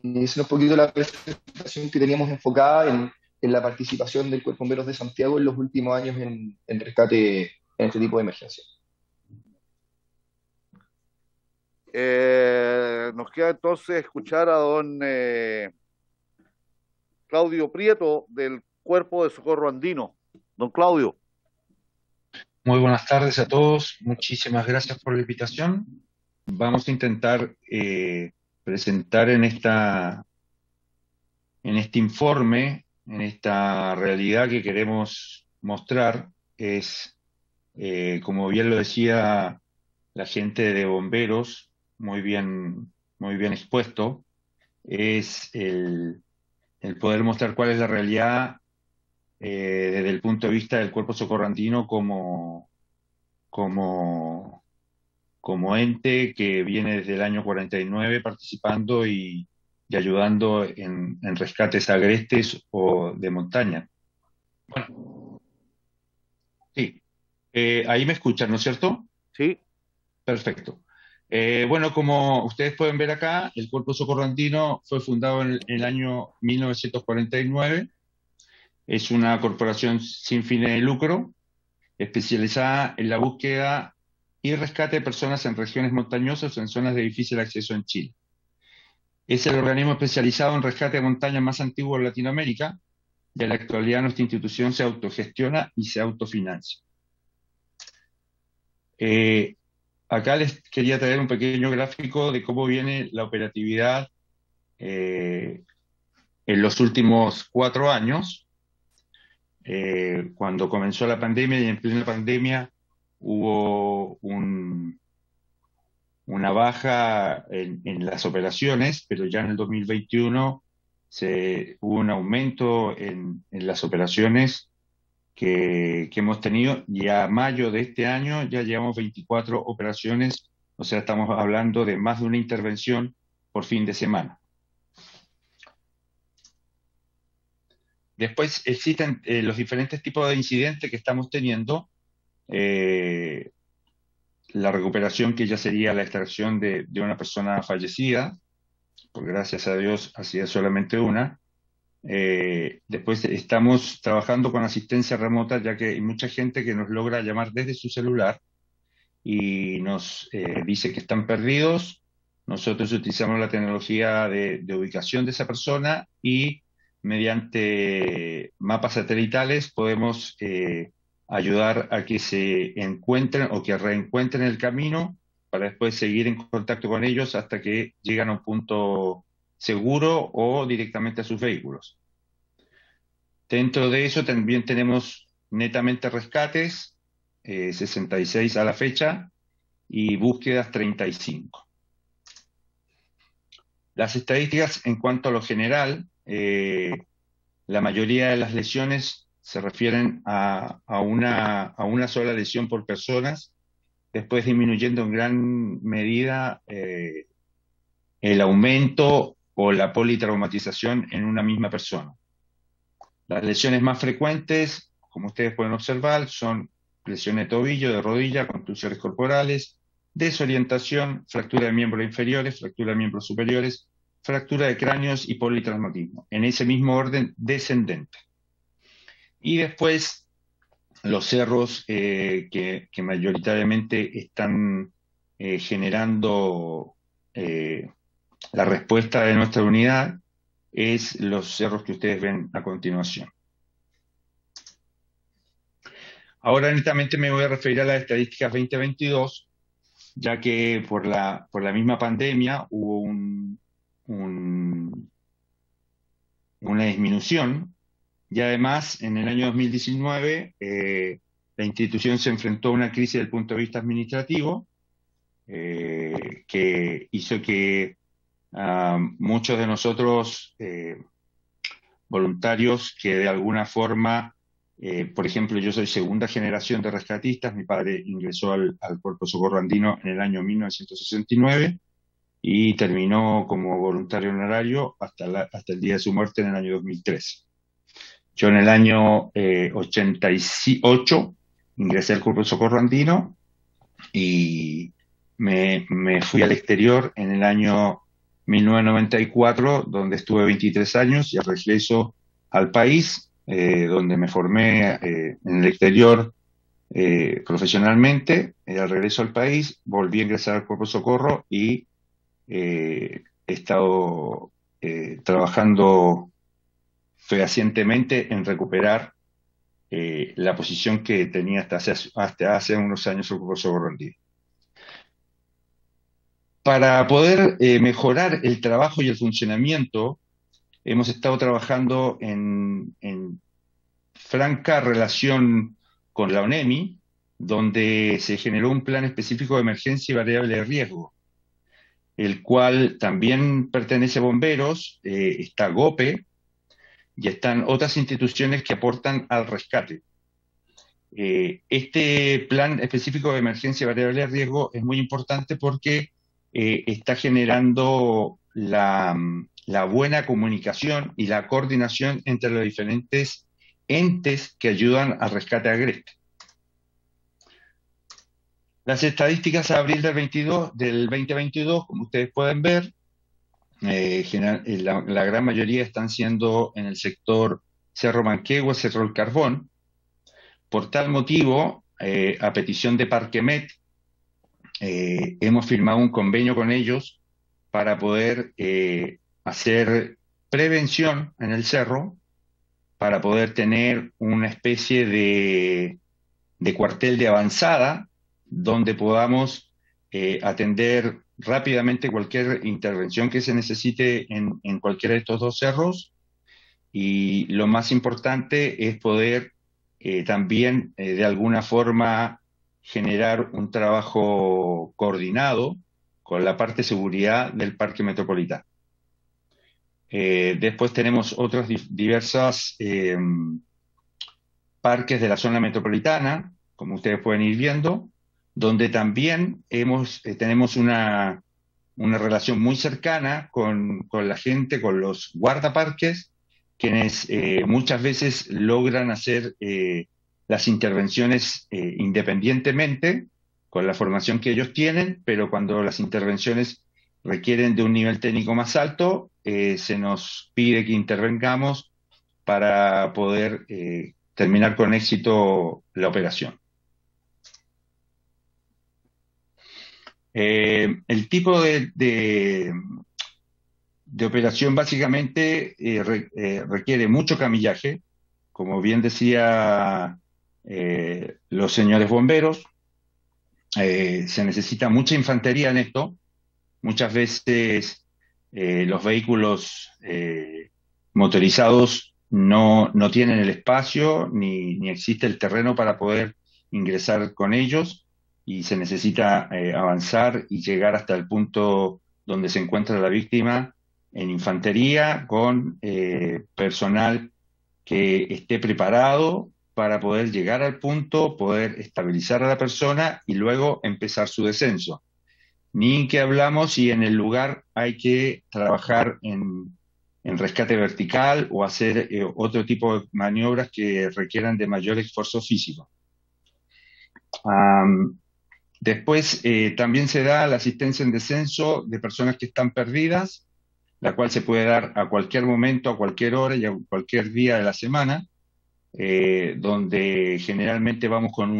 Y esa es un poquito la presentación que teníamos enfocada en la participación del Cuerpo de Bomberos de Santiago en los últimos años en rescate en este tipo de emergencia. Nos queda entonces escuchar a don Claudio Prieto del Cuerpo de Socorro Andino. Don Claudio. Muy buenas tardes a todos. Muchísimas gracias por la invitación. Vamos a intentar presentar en este informe, en esta realidad que queremos mostrar, es, como bien lo decía la gente de bomberos, muy bien expuesto, es el poder mostrar cuál es la realidad desde el punto de vista del Cuerpo Socorro Andino como ente que viene desde el año 49 participando y ayudando en rescates agrestes o de montaña. Bueno, sí, ahí me escuchan, ¿no es cierto? Sí. Perfecto. Bueno, como ustedes pueden ver acá, el Cuerpo Socorro Andino fue fundado en el año 1949. Es una corporación sin fines de lucro, especializada en la búsqueda y rescate de personas en regiones montañosas o en zonas de difícil acceso en Chile. Es el organismo especializado en rescate de montaña más antiguo de Latinoamérica, y en la actualidad nuestra institución se autogestiona y se autofinancia. Acá les quería traer un pequeño gráfico de cómo viene la operatividad en los últimos 4 años. Cuando comenzó la pandemia y en plena pandemia hubo una baja en las operaciones, pero ya en el 2021 hubo un aumento en las operaciones que hemos tenido, y a mayo de este año ya llevamos 24 operaciones, o sea, estamos hablando de más de una intervención por fin de semana. Después existen los diferentes tipos de incidentes que estamos teniendo. La recuperación, que ya sería la extracción de una persona fallecida, por gracias a Dios ha sido solamente una. Después estamos trabajando con asistencia remota, ya que hay mucha gente que nos logra llamar desde su celular y nos dice que están perdidos. Nosotros utilizamos la tecnología de ubicación de esa persona y mediante mapas satelitales podemos ayudar a que se encuentren o que reencuentren el camino para después seguir en contacto con ellos hasta que llegan a un punto seguro o directamente a sus vehículos. Dentro de eso también tenemos netamente rescates, 66 a la fecha, y búsquedas 35. Las estadísticas en cuanto a lo general, la mayoría de las lesiones se refieren a una sola lesión por personas, después disminuyendo en gran medida el aumento o la politraumatización en una misma persona. Las lesiones más frecuentes, como ustedes pueden observar, son lesiones de tobillo, de rodilla, contusiones corporales, desorientación, fractura de miembros inferiores, fractura de miembros superiores, fractura de cráneos y politraumatismo, en ese mismo orden descendente. Y después los cerros que mayoritariamente están generando la respuesta de nuestra unidad es los cerros que ustedes ven a continuación. Ahora netamente me voy a referir a las estadísticas 2022, ya que por la misma pandemia hubo una disminución, y además en el año 2019 la institución se enfrentó a una crisis desde el punto de vista administrativo que hizo que muchos de nosotros voluntarios que de alguna forma, por ejemplo, yo soy segunda generación de rescatistas, mi padre ingresó al Cuerpo de Socorro Andino en el año 1969 y terminó como voluntario honorario hasta el día de su muerte en el año 2013. Yo en el año 88 ingresé al Cuerpo de Socorro Andino y me fui al exterior en el año 1994, donde estuve 23 años, y regreso al país, donde me formé en el exterior profesionalmente. Al regreso al país, volví a ingresar al Cuerpo de Socorro y he estado trabajando fehacientemente en recuperar la posición que tenía hasta hace unos años el Cuerpo de Socorro Andino. Para poder mejorar el trabajo y el funcionamiento, hemos estado trabajando en franca relación con la ONEMI, donde se generó un plan específico de emergencia y variable de riesgo, el cual también pertenece a Bomberos, está GOPE, y están otras instituciones que aportan al rescate. Este plan específico de emergencia y variable de riesgo es muy importante porque está generando la buena comunicación y la coordinación entre los diferentes entes que ayudan al rescate agreste. Las estadísticas a abril del 2022, como ustedes pueden ver, la gran mayoría están siendo en el sector Cerro Manquehue, Cerro El Carbón. Por tal motivo, a petición de Parquemet, hemos firmado un convenio con ellos para poder hacer prevención en el cerro, para poder tener una especie de cuartel de avanzada donde podamos atender rápidamente cualquier intervención que se necesite en cualquiera de estos dos cerros. Y lo más importante es poder también de alguna forma generar un trabajo coordinado con la parte de seguridad del Parque Metropolitano. Después tenemos otros diversos parques de la zona metropolitana, como ustedes pueden ir viendo, donde también tenemos una relación muy cercana con la gente, con los guardaparques, quienes muchas veces logran hacer las intervenciones independientemente, con la formación que ellos tienen, pero cuando las intervenciones requieren de un nivel técnico más alto, se nos pide que intervengamos para poder terminar con éxito la operación. El tipo de operación básicamente requiere mucho camillaje, como bien decía los señores bomberos. Se necesita mucha infantería en esto. Muchas veces los vehículos motorizados no tienen el espacio ni existe el terreno para poder ingresar con ellos y se necesita avanzar y llegar hasta el punto donde se encuentra la víctima en infantería con personal que esté preparado para poder llegar al punto, poder estabilizar a la persona y luego empezar su descenso. Ni que hablamos si en el lugar hay que trabajar en rescate vertical o hacer otro tipo de maniobras que requieran de mayor esfuerzo físico. Después también se da la asistencia en descenso de personas que están perdidas, la cual se puede dar a cualquier momento, a cualquier hora y a cualquier día de la semana, donde generalmente vamos con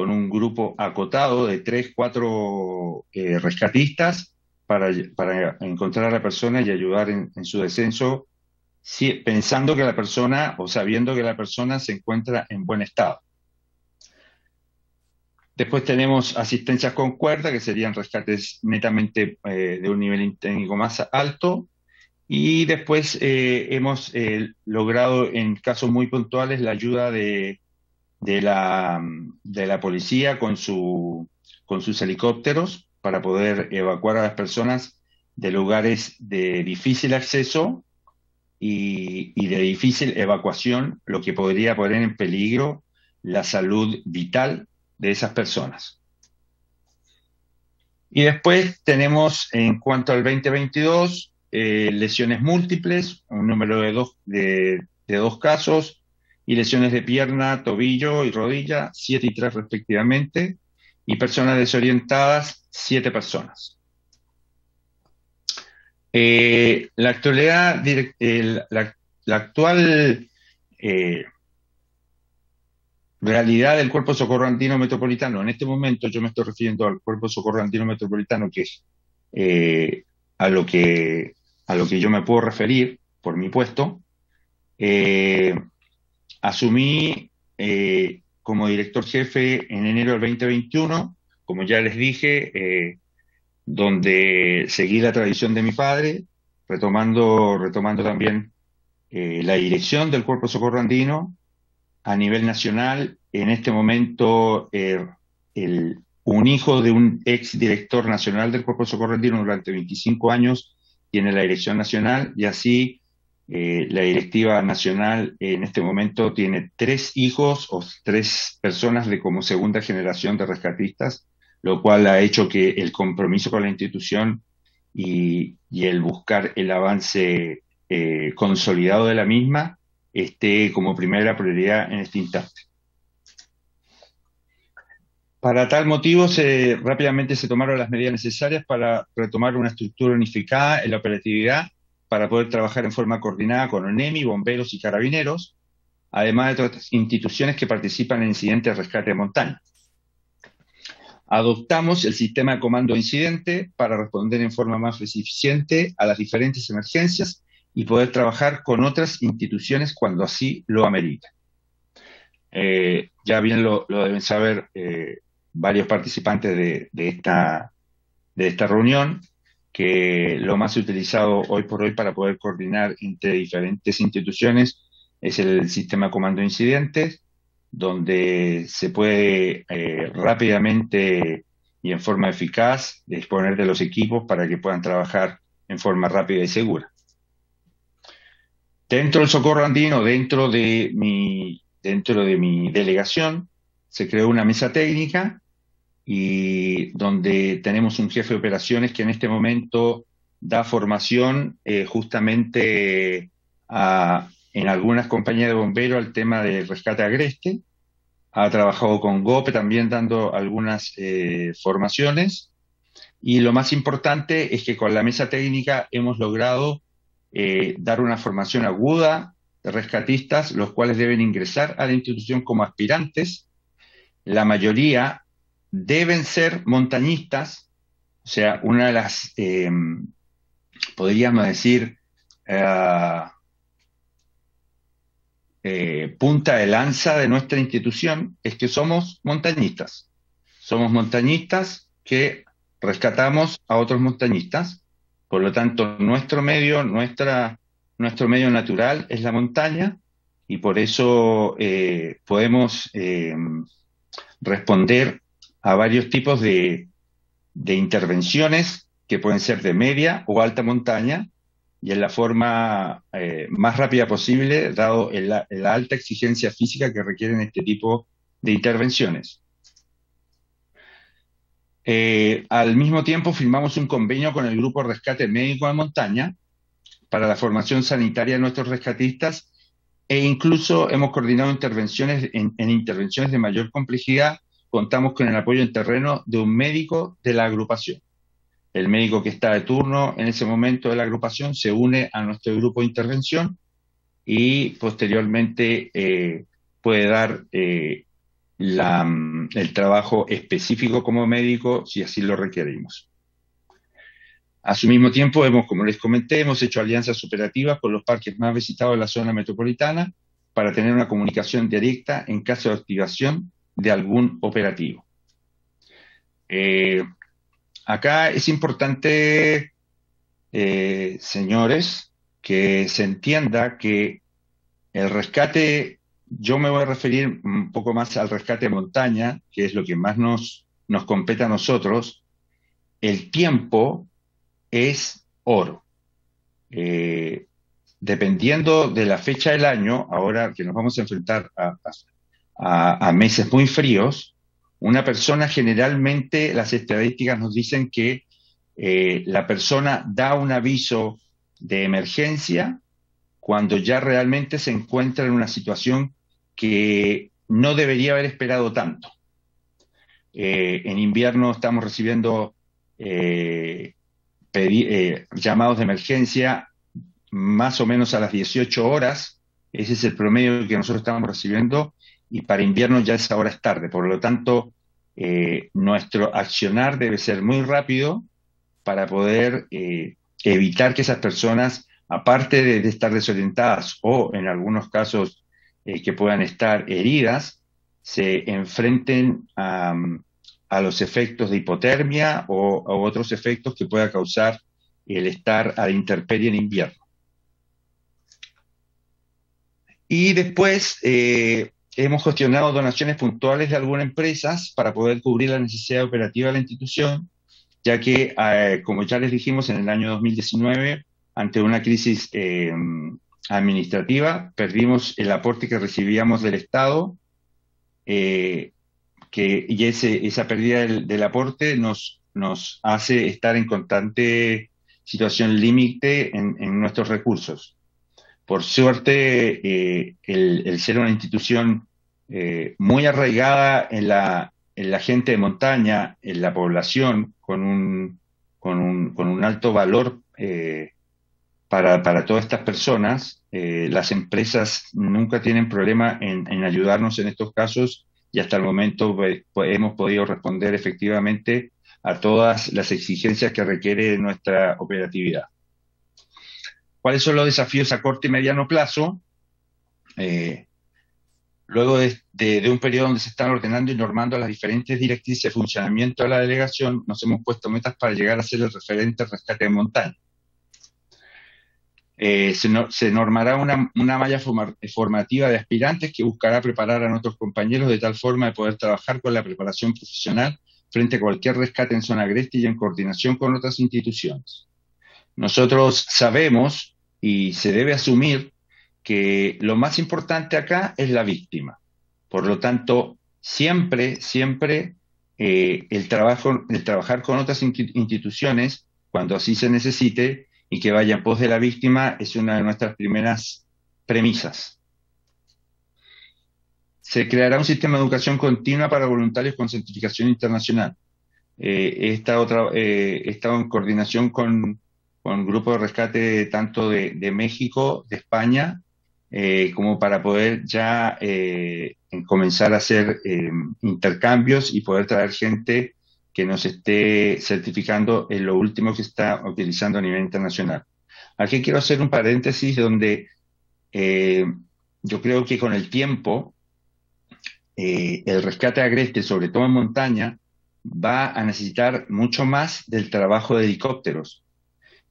un grupo acotado de 3, 4 rescatistas para encontrar a la persona y ayudar en su descenso, pensando que la persona o sabiendo que la persona se encuentra en buen estado. Después tenemos asistencias con cuerda, que serían rescates netamente de un nivel técnico más alto. Y después hemos logrado en casos muy puntuales la ayuda de la policía con sus helicópteros para poder evacuar a las personas de lugares de difícil acceso y de difícil evacuación, lo que podría poner en peligro la salud vital de esas personas. Y después tenemos, en cuanto al 2022, lesiones múltiples, un número de 2 casos, y lesiones de pierna, tobillo y rodilla, 7 y 3 respectivamente, y personas desorientadas, 7 personas. La actual realidad del Cuerpo de Socorro Andino Metropolitano, en este momento yo me estoy refiriendo al Cuerpo de Socorro Andino Metropolitano, que es a lo que yo me puedo referir por mi puesto. Asumí como director jefe en enero del 2021, como ya les dije, donde seguí la tradición de mi padre, retomando también la dirección del Cuerpo de Socorro Andino a nivel nacional. En este momento, un hijo de un ex director nacional del Cuerpo de Socorro Andino durante 25 años tiene la dirección nacional, y así la directiva nacional en este momento tiene 3 hijos o 3 personas como segunda generación de rescatistas, lo cual ha hecho que el compromiso con la institución y el buscar el avance consolidado de la misma esté como primera prioridad en este instante. Para tal motivo, rápidamente se tomaron las medidas necesarias para retomar una estructura unificada en la operatividad, para poder trabajar en forma coordinada con ONEMI, bomberos y carabineros, además de otras instituciones que participan en incidentes de rescate de montaña. Adoptamos el sistema de comando de incidente para responder en forma más eficiente a las diferentes emergencias y poder trabajar con otras instituciones cuando así lo amerite. Ya bien lo deben saber varios participantes de esta reunión, que lo más utilizado hoy por hoy para poder coordinar entre diferentes instituciones es el sistema de comando de incidentes, donde se puede rápidamente y en forma eficaz disponer de los equipos para que puedan trabajar en forma rápida y segura. Dentro del Socorro Andino, dentro de mi delegación, se creó una mesa técnica y donde tenemos un jefe de operaciones que en este momento da formación justamente en algunas compañías de bomberos al tema del rescate agreste. Ha trabajado con GOPE también dando algunas formaciones, y lo más importante es que con la mesa técnica hemos logrado dar una formación aguda de rescatistas, los cuales deben ingresar a la institución como aspirantes. La mayoría deben ser montañistas, o sea, una de las, podríamos decir, punta de lanza de nuestra institución es que somos montañistas. Somos montañistas que rescatamos a otros montañistas. Por lo tanto, nuestro medio, nuestra nuestro medio natural es la montaña y por eso podemos responder a varios tipos de intervenciones que pueden ser de media o alta montaña y en la forma más rápida posible, dado la alta exigencia física que requieren este tipo de intervenciones. Al mismo tiempo firmamos un convenio con el Grupo Rescate Médico de Montaña para la formación sanitaria de nuestros rescatistas e incluso hemos coordinado intervenciones en intervenciones de mayor complejidad. Contamos con el apoyo en terreno de un médico de la agrupación. El médico que está de turno en ese momento de la agrupación se une a nuestro grupo de intervención y posteriormente puede dar el trabajo específico como médico si así lo requerimos. A su mismo tiempo, como les comenté, hemos hecho alianzas operativas con los parques más visitados de la zona metropolitana para tener una comunicación directa en caso de activación de algún operativo. Acá es importante, señores, que se entienda que el rescate, yo me voy a referir un poco más al rescate de montaña, que es lo que más nos compete a nosotros. El tiempo es oro. Dependiendo de la fecha del año, ahora que nos vamos a enfrentar a meses muy fríos, una persona generalmente, las estadísticas nos dicen que la persona da un aviso de emergencia cuando ya realmente se encuentra en una situación que no debería haber esperado tanto. En invierno estamos recibiendo llamados de emergencia más o menos a las 18 horas, ese es el promedio que nosotros estamos recibiendo, y para invierno ya esa hora es tarde, por lo tanto nuestro accionar debe ser muy rápido para poder evitar que esas personas, aparte de estar desorientadas o en algunos casos que puedan estar heridas, se enfrenten a los efectos de hipotermia o a otros efectos que pueda causar el estar a la intemperie en invierno. Y después hemos gestionado donaciones puntuales de algunas empresas para poder cubrir la necesidad operativa de la institución, ya que, como ya les dijimos, en el año 2019, ante una crisis administrativa, perdimos el aporte que recibíamos del Estado, y esa pérdida del aporte nos hace estar en constante situación límite en nuestros recursos. Por suerte, el ser una institución muy arraigada en la gente de montaña, en la población, con un alto valor para todas estas personas, las empresas nunca tienen problema en ayudarnos en estos casos y hasta el momento hemos podido responder efectivamente a todas las exigencias que requiere nuestra operatividad. ¿Cuáles son los desafíos a corto y mediano plazo? Luego de un periodo donde se están ordenando y normando las diferentes directrices de funcionamiento de la delegación, nos hemos puesto metas para llegar a ser el referente rescate de montaña. Se normará una malla formativa de aspirantes que buscará preparar a nuestros compañeros de tal forma de poder trabajar con la preparación profesional frente a cualquier rescate en zona agreste y en coordinación con otras instituciones. Nosotros sabemos y se debe asumir que lo más importante acá es la víctima. Por lo tanto, siempre el trabajar con otras instituciones, cuando así se necesite, y que vaya en pos de la víctima, es una de nuestras primeras premisas. Se creará un sistema de educación continua para voluntarios con certificación internacional. He estado en coordinación con grupos de rescate tanto de México, de España, como para poder ya comenzar a hacer intercambios y poder traer gente que nos esté certificando en lo último que está utilizando a nivel internacional. Aquí quiero hacer un paréntesis donde yo creo que con el tiempo el rescate agreste, sobre todo en montaña, va a necesitar mucho más del trabajo de helicópteros.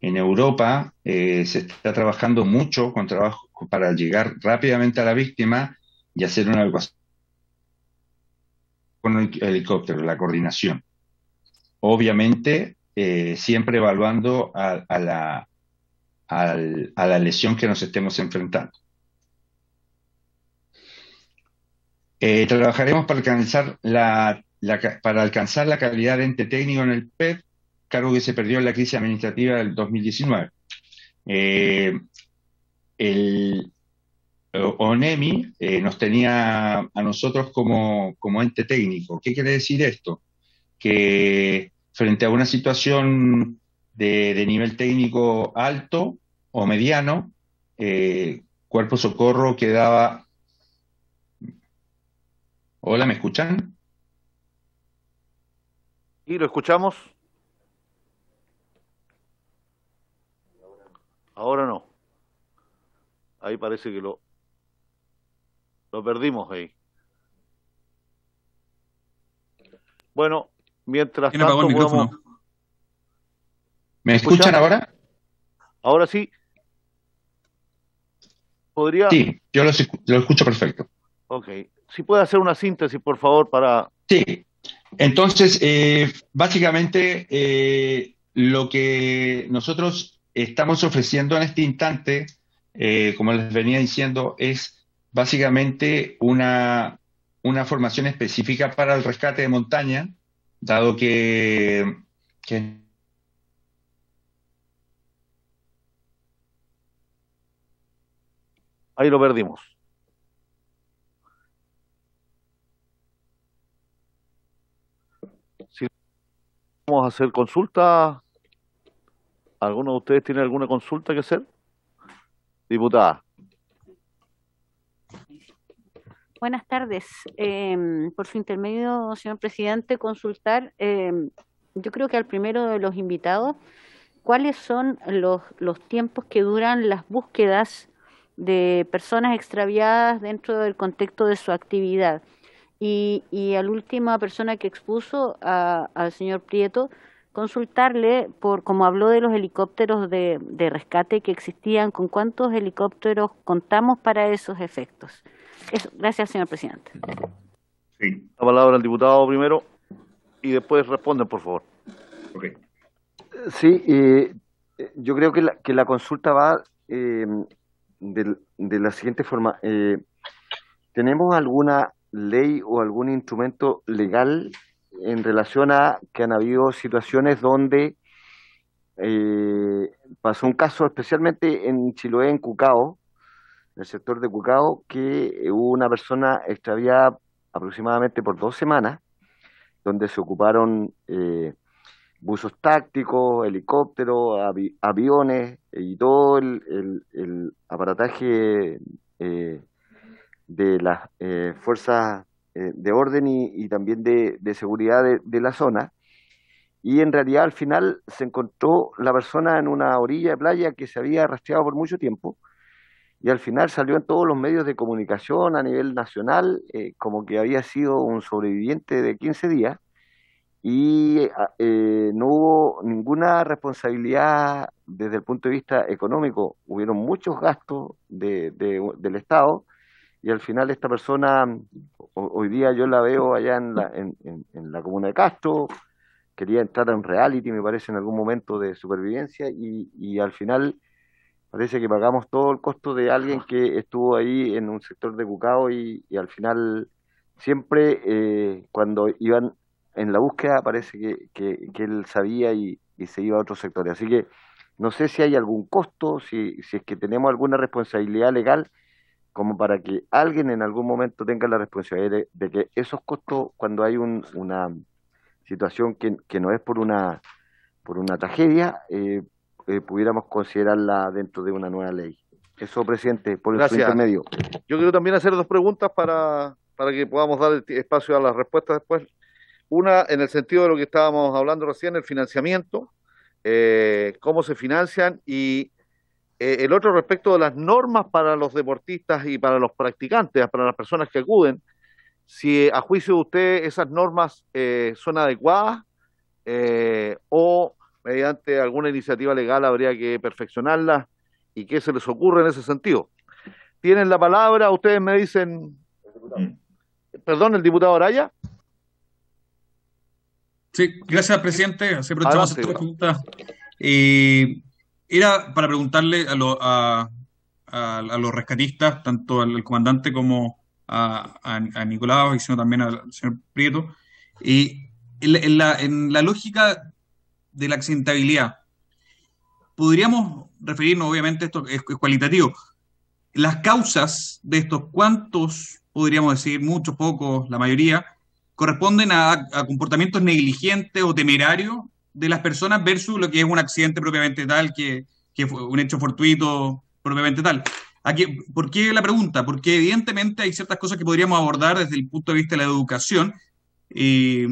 En Europa se está trabajando mucho con trabajo para llegar rápidamente a la víctima y hacer una evacuación con el helicóptero, la coordinación. Obviamente, siempre evaluando a la lesión que nos estemos enfrentando. Trabajaremos para alcanzar la calidad de ente técnico en el PET, cargo que se perdió en la crisis administrativa del 2019. El ONEMI nos tenía a nosotros como ente técnico. ¿Qué quiere decir esto? Que frente a una situación de nivel técnico alto o mediano, Cuerpo Socorro quedaba... Hola, ¿me escuchan? Y lo escuchamos. Ahora no. Ahí parece que lo perdimos ahí. Bueno, mientras Tiene apagado tanto el micrófono. ¿Me escuchan ahora? Ahora sí. ¿Podría? Sí, yo lo escucho perfecto. Ok. Si puede hacer una síntesis, por favor, para... Sí. Entonces, básicamente, lo que nosotros estamos ofreciendo en este instante, como les venía diciendo, es básicamente una formación específica para el rescate de montaña, dado que Ahí lo perdimos. Si vamos a hacer consulta, ¿alguno de ustedes tiene alguna consulta que hacer? Diputada. Buenas tardes. Por su intermedio, señor presidente, consultar, yo creo que al primero de los invitados, ¿cuáles son los tiempos que duran las búsquedas de personas extraviadas dentro del contexto de su actividad? Y a la última persona que expuso, al señor Prieto, consultarle, como habló de los helicópteros de rescate que existían, ¿con cuántos helicópteros contamos para esos efectos? Eso. Gracias, señor presidente. Sí. La palabra al diputado primero y después responden, por favor. Ok. Sí, yo creo que la consulta va de la siguiente forma. ¿Tenemos alguna ley o algún instrumento legal en relación a que han habido situaciones donde pasó un caso especialmente en Chiloé, en Cucao, en el sector de Cucao, que hubo una persona extraviada aproximadamente por 2 semanas, donde se ocuparon buzos tácticos, helicópteros, aviones y todo el aparataje de las fuerzas de orden y también de seguridad de la zona. Y en realidad al final se encontró la persona en una orilla de playa que se había rastreado por mucho tiempo y al final salió en todos los medios de comunicación a nivel nacional como que había sido un sobreviviente de 15 días y no hubo ninguna responsabilidad desde el punto de vista económico. Hubieron muchos gastos del Estado y al final esta persona, hoy día yo la veo allá en la comuna de Castro, quería entrar a un reality, me parece, en algún momento de supervivencia y al final parece que pagamos todo el costo de alguien que estuvo ahí en un sector de Cucao y al final siempre cuando iban en la búsqueda parece que él sabía y se iba a otros sectores. Así que no sé si hay algún costo, si es que tenemos alguna responsabilidad legal como para que alguien en algún momento tenga la responsabilidad de que esos costos, cuando hay una situación que no es por una tragedia, pudiéramos considerarla dentro de una nueva ley. Eso, presidente, por su intermedio. Yo quiero también hacer 2 preguntas para que podamos dar el espacio a las respuestas después. Una, en el sentido de lo que estábamos hablando recién, el financiamiento, cómo se financian, y el otro respecto de las normas para los deportistas y para los practicantes, para las personas que acuden, si a juicio de usted esas normas son adecuadas o mediante alguna iniciativa legal habría que perfeccionarla. ¿Y qué se les ocurre en ese sentido? Tienen la palabra, ustedes me dicen... Perdón, el diputado Araya. Sí, gracias, presidente. Se aprovechamos Adelante, esta diputado. pregunta. Era para preguntarle a los rescatistas, tanto al comandante como a Nicolás, y sino también al señor Prieto, y en la lógica de la accidentabilidad, podríamos referirnos, obviamente, esto es cualitativo, las causas de estos, ¿cuántos podríamos decir? Muchos, pocos, la mayoría, corresponden a comportamientos negligentes o temerarios de las personas versus lo que es un accidente propiamente tal, que fue un hecho fortuito propiamente tal. Aquí, ¿por qué la pregunta? Porque evidentemente hay ciertas cosas que podríamos abordar desde el punto de vista de la educación, eh,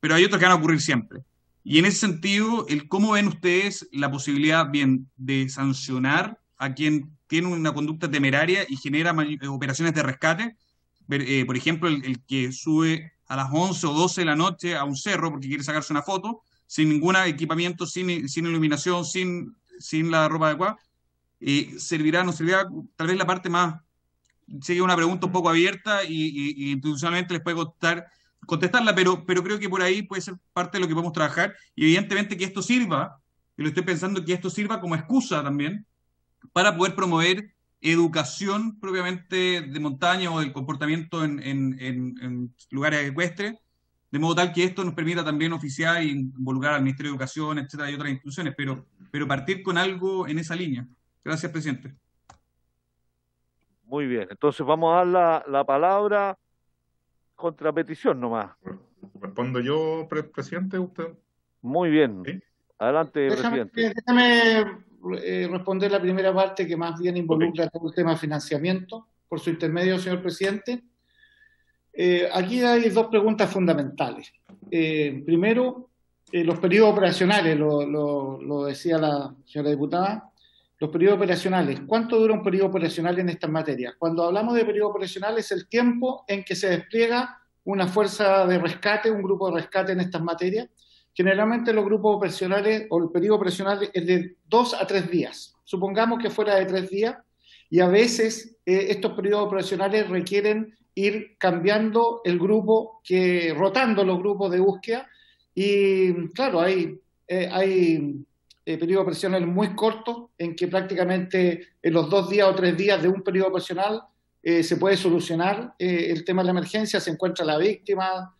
pero hay otras que van a ocurrir siempre. Y en ese sentido, ¿cómo ven ustedes la posibilidad, bien, de sancionar a quien tiene una conducta temeraria y genera operaciones de rescate? Por ejemplo, el que sube a las 11 o 12 de la noche a un cerro porque quiere sacarse una foto, sin ningún equipamiento, sin iluminación, sin la ropa adecuada, ¿servirá, no servirá? Tal vez la parte más, sigue una pregunta un poco abierta y institucionalmente les puede contestarla, pero creo que por ahí puede ser parte de lo que podemos trabajar, y evidentemente que esto sirva, y lo estoy pensando, que esto sirva como excusa también para poder promover educación propiamente de montaña o del comportamiento en lugares ecuestres, de modo tal que esto nos permita también oficiar e involucrar al Ministerio de Educación, etcétera, y otras instituciones, pero partir con algo en esa línea. Gracias, presidente. Muy bien, entonces vamos a dar la palabra contra petición nomás. ¿Respondo yo, presidente, usted? Muy bien. ¿Sí? Adelante, presidente. Déjame responder la primera parte, que más bien involucra todo el tema de financiamiento, por su intermedio, señor presidente. Aquí hay dos preguntas fundamentales. Primero, los periodos operacionales, lo decía la señora diputada, los periodos operacionales. ¿Cuánto dura un periodo operacional en estas materias? Cuando hablamos de periodo operacional es el tiempo en que se despliega una fuerza de rescate, un grupo de rescate en estas materias. Generalmente los grupos operacionales o el periodo operacional es de 2 a 3 días. Supongamos que fuera de 3 días, y a veces estos periodos operacionales requieren ir cambiando el grupo, rotando los grupos de búsqueda, y claro, hay periodos operacionales muy cortos en que prácticamente en los 2 días o 3 días de un periodo operacional se puede solucionar el tema de la emergencia, se encuentra la víctima,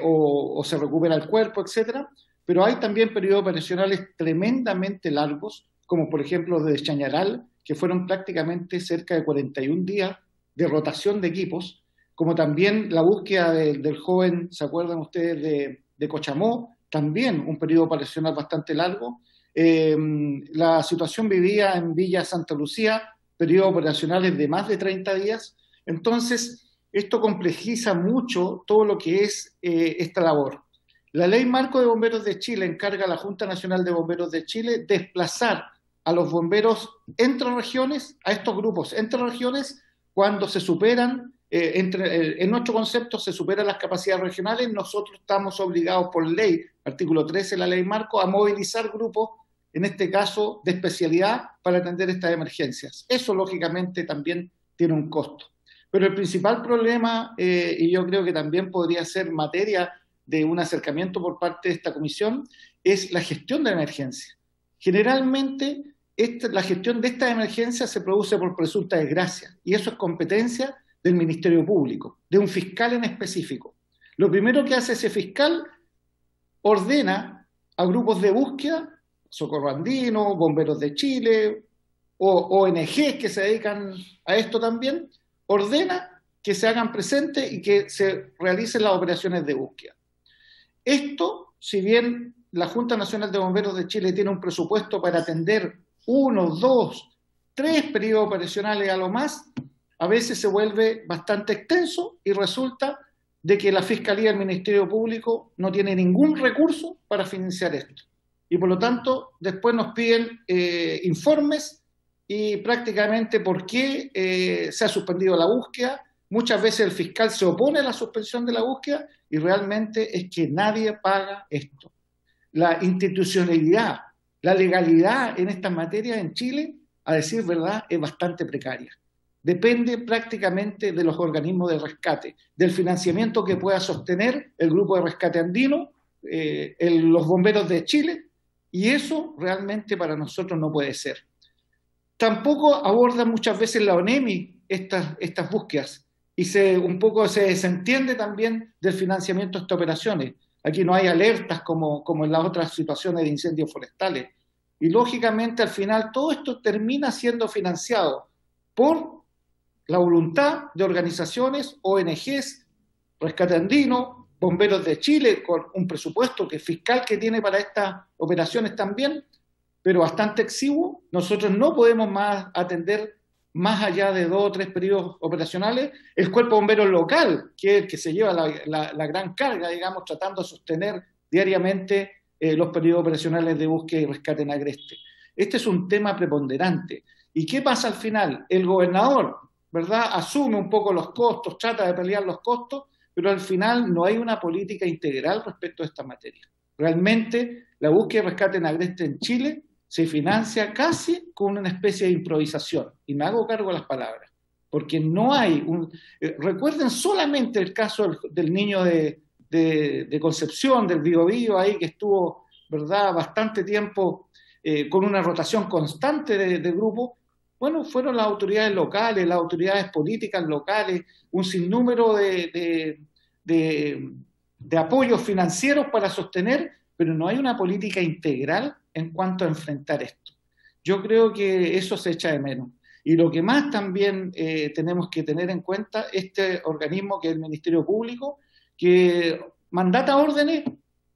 o se recupera el cuerpo, etcétera. Pero hay también periodos operacionales tremendamente largos, como por ejemplo los de Chañaral, que fueron prácticamente cerca de 41 días de rotación de equipos, como también la búsqueda del joven, ¿se acuerdan ustedes de Cochamó? También un periodo operacional bastante largo. La situación vivida en Villa Santa Lucía, periodos operacionales de más de 30 días. Entonces, esto complejiza mucho todo lo que es esta labor. La Ley Marco de Bomberos de Chile encarga a la Junta Nacional de Bomberos de Chile desplazar a los bomberos entre regiones, a estos grupos entre regiones, cuando se superan, en nuestro concepto se superan las capacidades regionales. Nosotros estamos obligados por ley, artículo 13 de la Ley Marco, a movilizar grupos, en este caso de especialidad, para atender estas emergencias. Eso lógicamente también tiene un costo. Pero el principal problema, y yo creo que también podría ser materia de un acercamiento por parte de esta comisión, es la gestión de la emergencia. Generalmente, la gestión de estas emergencias se produce por presunta desgracia, y eso es competencia del Ministerio Público, de un fiscal en específico. Lo primero que hace ese fiscal, ordena a grupos de búsqueda, Socorro Andino, Bomberos de Chile, o ONGs que se dedican a esto también, ordena que se hagan presentes y que se realicen las operaciones de búsqueda. Esto, si bien la Junta Nacional de Bomberos de Chile tiene un presupuesto para atender 1, 2, 3 periodos operacionales a lo más, a veces se vuelve bastante extenso y resulta de que la Fiscalía del Ministerio Público no tiene ningún recurso para financiar esto. Y por lo tanto, después nos piden informes y prácticamente por qué se ha suspendido la búsqueda. Muchas veces el fiscal se opone a la suspensión de la búsqueda y realmente es que nadie paga esto. la institucionalidad, la legalidad en estas materias en Chile, a decir verdad, es bastante precaria. Depende prácticamente de los organismos de rescate, del financiamiento que pueda sostener el Grupo de Rescate Andino, los bomberos de Chile, y eso realmente para nosotros no puede ser. Tampoco aborda muchas veces la ONEMI estas búsquedas, y un poco se desentiende también del financiamiento de estas operaciones. Aquí no hay alertas como en las otras situaciones de incendios forestales. Y lógicamente al final todo esto termina siendo financiado por la voluntad de organizaciones, ONGs, Rescate Andino, Bomberos de Chile, con un presupuesto fiscal que tiene para estas operaciones también, pero bastante exiguo. Nosotros no podemos más atender más allá de 2 o 3 periodos operacionales. El Cuerpo de Bomberos local, que es el que se lleva la gran carga, digamos, tratando de sostener diariamente los periodos operacionales de búsqueda y rescate en Agreste. Este es un tema preponderante. ¿Y qué pasa al final? El gobernador, ¿verdad?, asume un poco los costos, trata de pelear los costos, pero al final no hay una política integral respecto a esta materia. Realmente la búsqueda y rescate en Agreste en Chile se financia casi con una especie de improvisación, y me hago cargo de las palabras, porque no hay recuerden solamente el caso del niño de Concepción, del Biobío, ahí que estuvo, ¿verdad?, bastante tiempo con una rotación constante de grupo. Bueno, fueron las autoridades locales, las autoridades políticas locales, un sinnúmero de apoyos financieros para sostener, pero no hay una política integral en cuanto a enfrentar esto. Yo creo que eso se echa de menos. Y lo que más también tenemos que tener en cuenta, este organismo que es el Ministerio Público, que mandata órdenes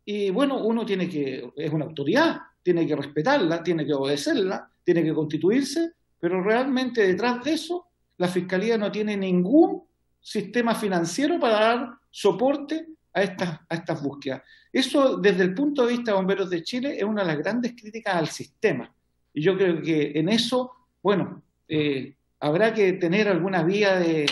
y bueno, uno es una autoridad, tiene que respetarla, tiene que obedecerla, tiene que constituirse, pero realmente detrás de eso la Fiscalía no tiene ningún sistema financiero para dar soporte a estas búsquedas. Eso, desde el punto de vista de Bomberos de Chile, es una de las grandes críticas al sistema. Y yo creo que en eso, bueno, habrá que tener alguna vía de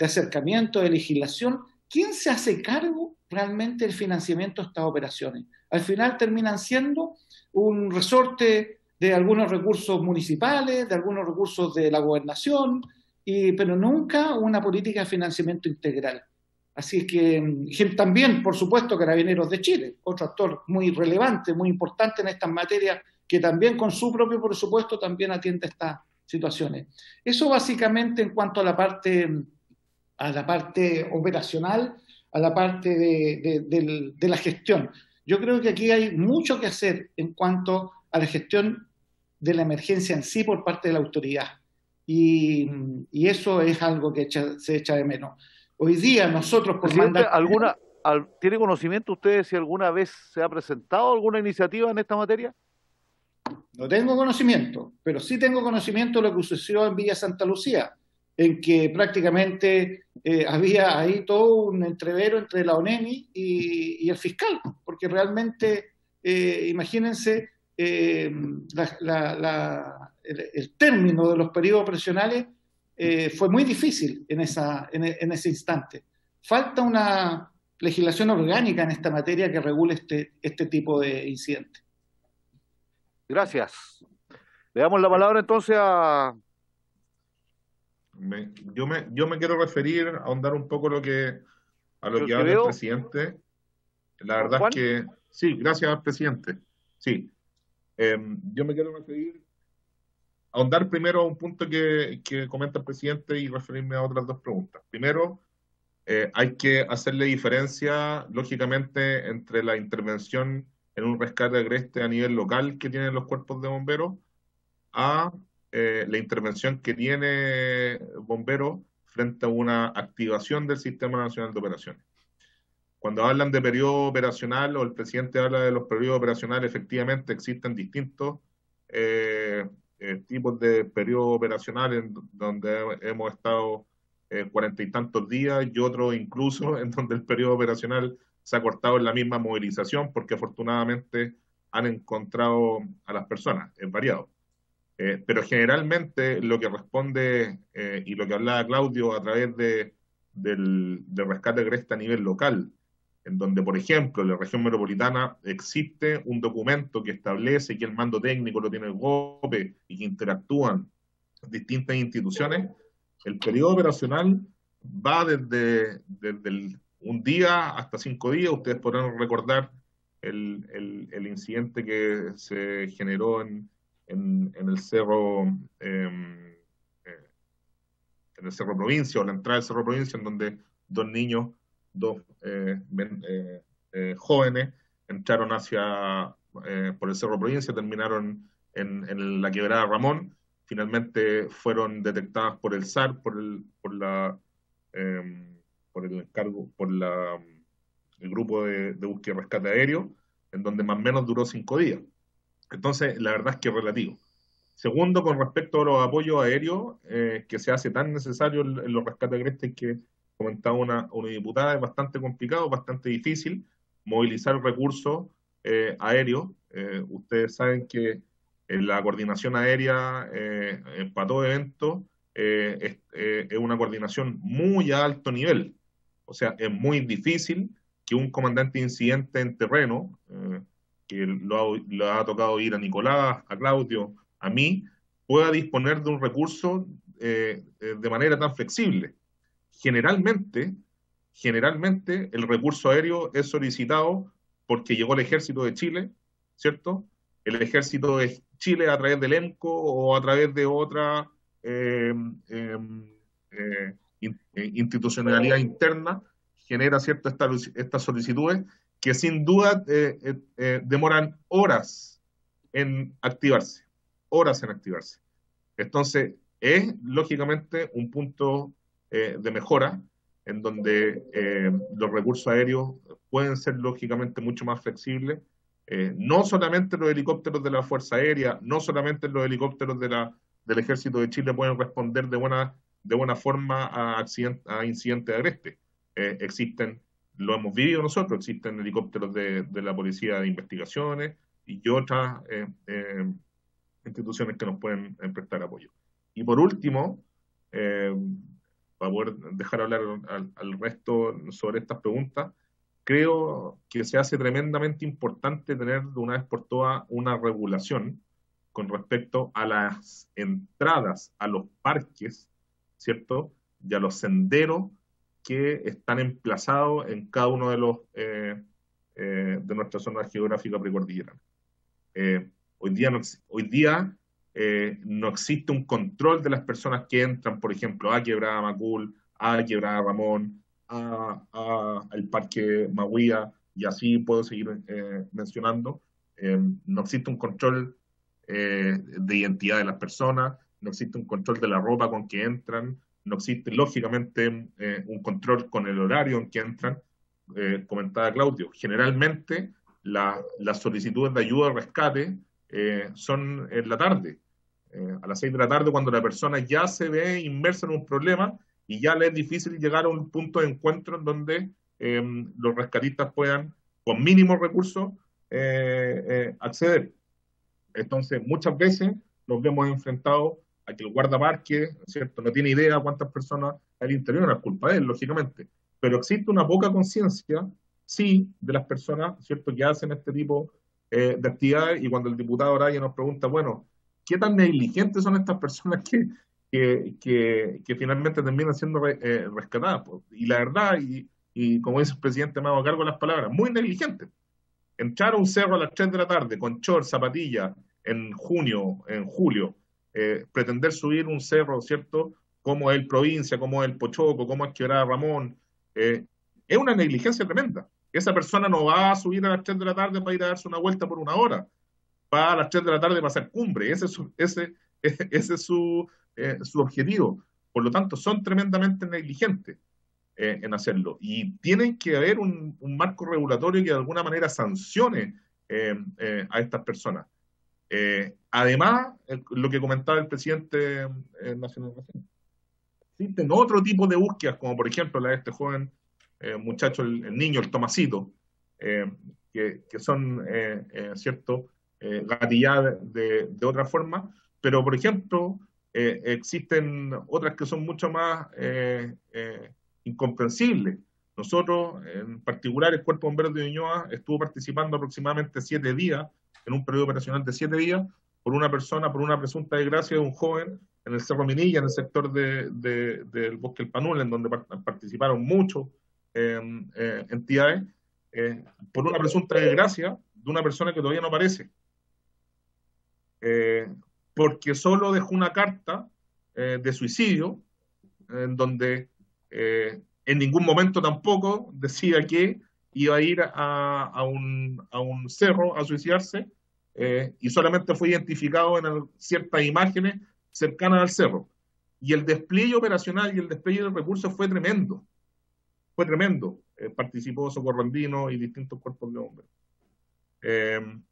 acercamiento, de legislación. ¿Quién se hace cargo realmente del financiamiento de estas operaciones? Al final terminan siendo un resorte de algunos recursos municipales, de algunos recursos de la gobernación, pero nunca una política de financiamiento integral. Así que también, por supuesto, Carabineros de Chile, otro actor muy relevante, muy importante en estas materias, que también con su propio presupuesto también atiende estas situaciones. Eso básicamente en cuanto a la parte operacional, a la parte de la gestión. Yo creo que aquí hay mucho que hacer en cuanto a la gestión de la emergencia en sí por parte de la autoridad. Y eso es algo que se echa de menos. Hoy día nosotros por Presidente, ¿tiene conocimiento usted si alguna vez se ha presentado alguna iniciativa en esta materia? No tengo conocimiento, pero sí tengo conocimiento de lo que sucedió en Villa Santa Lucía, en que prácticamente había ahí todo un entrevero entre la ONEMI y el fiscal, porque realmente, imagínense, el término de los periodos operacionales fue muy difícil en ese instante. Falta una legislación orgánica en esta materia que regule este tipo de incidentes. Gracias. Le damos la palabra entonces a... Yo me quiero referir, a ahondar un poco a lo que habla el presidente. La verdad es que... Sí, gracias, presidente. Sí. Yo me quiero referir, ahondar primero a un punto que comenta el presidente y referirme a otras 2 preguntas. Primero, hay que hacerle diferencia, lógicamente, entre la intervención en un rescate agreste a nivel local que tienen los cuerpos de bomberos a la intervención que tiene bomberos frente a una activación del Sistema Nacional de Operaciones. Cuando hablan de periodo operacional o el presidente habla de los periodos operacionales, efectivamente existen distintos tipos de periodos operacionales donde hemos estado 40 y tantos días y otros incluso en donde el periodo operacional se ha cortado en la misma movilización porque afortunadamente han encontrado a las personas, es variado. Pero generalmente lo que responde y lo que hablaba Claudio a través del rescate agreste a nivel local, en donde, por ejemplo, en la región metropolitana existe un documento que establece que el mando técnico lo tiene el GOPE y que interactúan distintas instituciones, el periodo operacional va desde un día hasta 5 días. Ustedes podrán recordar el incidente que se generó en el Cerro, en el Cerro Provincia, o la entrada del Cerro Provincia, en donde dos niños, dos jóvenes, entraron por el Cerro Provincia, terminaron en la quebrada Ramón, finalmente fueron detectadas por el SAR, por el grupo de búsqueda y rescate aéreo, en donde más o menos duró 5 días. Entonces, la verdad es que es relativo. Segundo, con respecto a los apoyos aéreos, que se hace tan necesario en los rescates agrestes que comentaba una diputada, es bastante complicado, bastante difícil movilizar recursos aéreos. Ustedes saben que la coordinación aérea para todo evento es una coordinación muy a alto nivel. O sea, es muy difícil que un comandante de incidente en terreno, que lo ha tocado ir a Nicolás, a Claudio, a mí, pueda disponer de un recurso de manera tan flexible. Generalmente el recurso aéreo es solicitado porque llegó el Ejército de Chile, ¿cierto? El Ejército de Chile, a través del EMCO o a través de otra institucionalidad interna, genera ciertas estas solicitudes que sin duda demoran horas en activarse. Entonces, es lógicamente un punto de mejora en donde los recursos aéreos pueden ser lógicamente mucho más flexibles. No solamente los helicópteros de la Fuerza Aérea, no solamente los helicópteros del Ejército de Chile pueden responder de buena forma a incidentes agrestes. Existen, lo hemos vivido nosotros, existen helicópteros de la Policía de Investigaciones y otras instituciones que nos pueden prestar apoyo. Y por último, para poder dejar hablar al resto sobre estas preguntas, creo que se hace tremendamente importante tener de una vez por todas una regulación con respecto a las entradas a los parques, ¿cierto? Y a los senderos que están emplazados en cada uno de nuestra zona geográfica precordillerana. Hoy día no existe un control de las personas que entran, por ejemplo, a Quebrada Macul, a Quebrada Ramón, al Parque Mahuía, y así puedo seguir mencionando. No existe un control de identidad de las personas, no existe un control de la ropa con que entran, no existe, lógicamente, un control con el horario en que entran. Comentaba Claudio, generalmente las solicitudes de ayuda o rescate son en la tarde, a las 6 de la tarde, cuando la persona ya se ve inmersa en un problema y ya le es difícil llegar a un punto de encuentro en donde los rescatistas puedan, con mínimos recursos, acceder. Entonces, muchas veces nos vemos enfrentados a que el guardaparque, ¿cierto?, no tiene idea cuántas personas hay al interior, no es culpa de él, lógicamente, pero existe una poca conciencia, sí, de las personas, ¿cierto?, que hacen este tipo de actividades. Y cuando el diputado Araya nos pregunta, bueno, ¿qué tan negligentes son estas personas que finalmente terminan siendo rescatadas? Y la verdad, y como dice el presidente, me hago cargo de las palabras, muy negligentes. Entrar a un cerro a las 3 de la tarde con short, zapatilla, en julio, pretender subir un cerro, ¿cierto?, como es el Provincia, como es el Pochoco, como es Quebrada Ramón, es una negligencia tremenda. Esa persona no va a subir a las 3 de la tarde para ir a darse una vuelta por 1 hora, va a las 3 de la tarde para hacer cumbre, ese es su objetivo. Por lo tanto, son tremendamente negligentes en hacerlo. Y tienen que haber un marco regulatorio que de alguna manera sancione a estas personas. Además, lo que comentaba el presidente nacional, existen otro tipo de búsquedas, como por ejemplo la de este joven muchacho, el niño, el Tomasito, que son, ¿cierto?, gatilladas de otra forma, pero por ejemplo, existen otras que son mucho más incomprensibles. Nosotros, en particular, el Cuerpo de Bomberos de Ñuñoa estuvo participando aproximadamente 7 días, en un periodo operacional de 7 días, por una persona, por una presunta desgracia de un joven en el Cerro Minilla, en el sector del Bosque El Panul, en donde participaron muchas entidades, por una presunta desgracia de una persona que todavía no aparece. Porque solo dejó una carta de suicidio, en donde en ningún momento tampoco decía que iba a ir a un cerro a suicidarse, y solamente fue identificado en ciertas imágenes cercanas al cerro. Y el despliegue operacional y el despliegue de recursos fue tremendo. Fue tremendo. Participó Socorro Andino y distintos cuerpos de bomberos.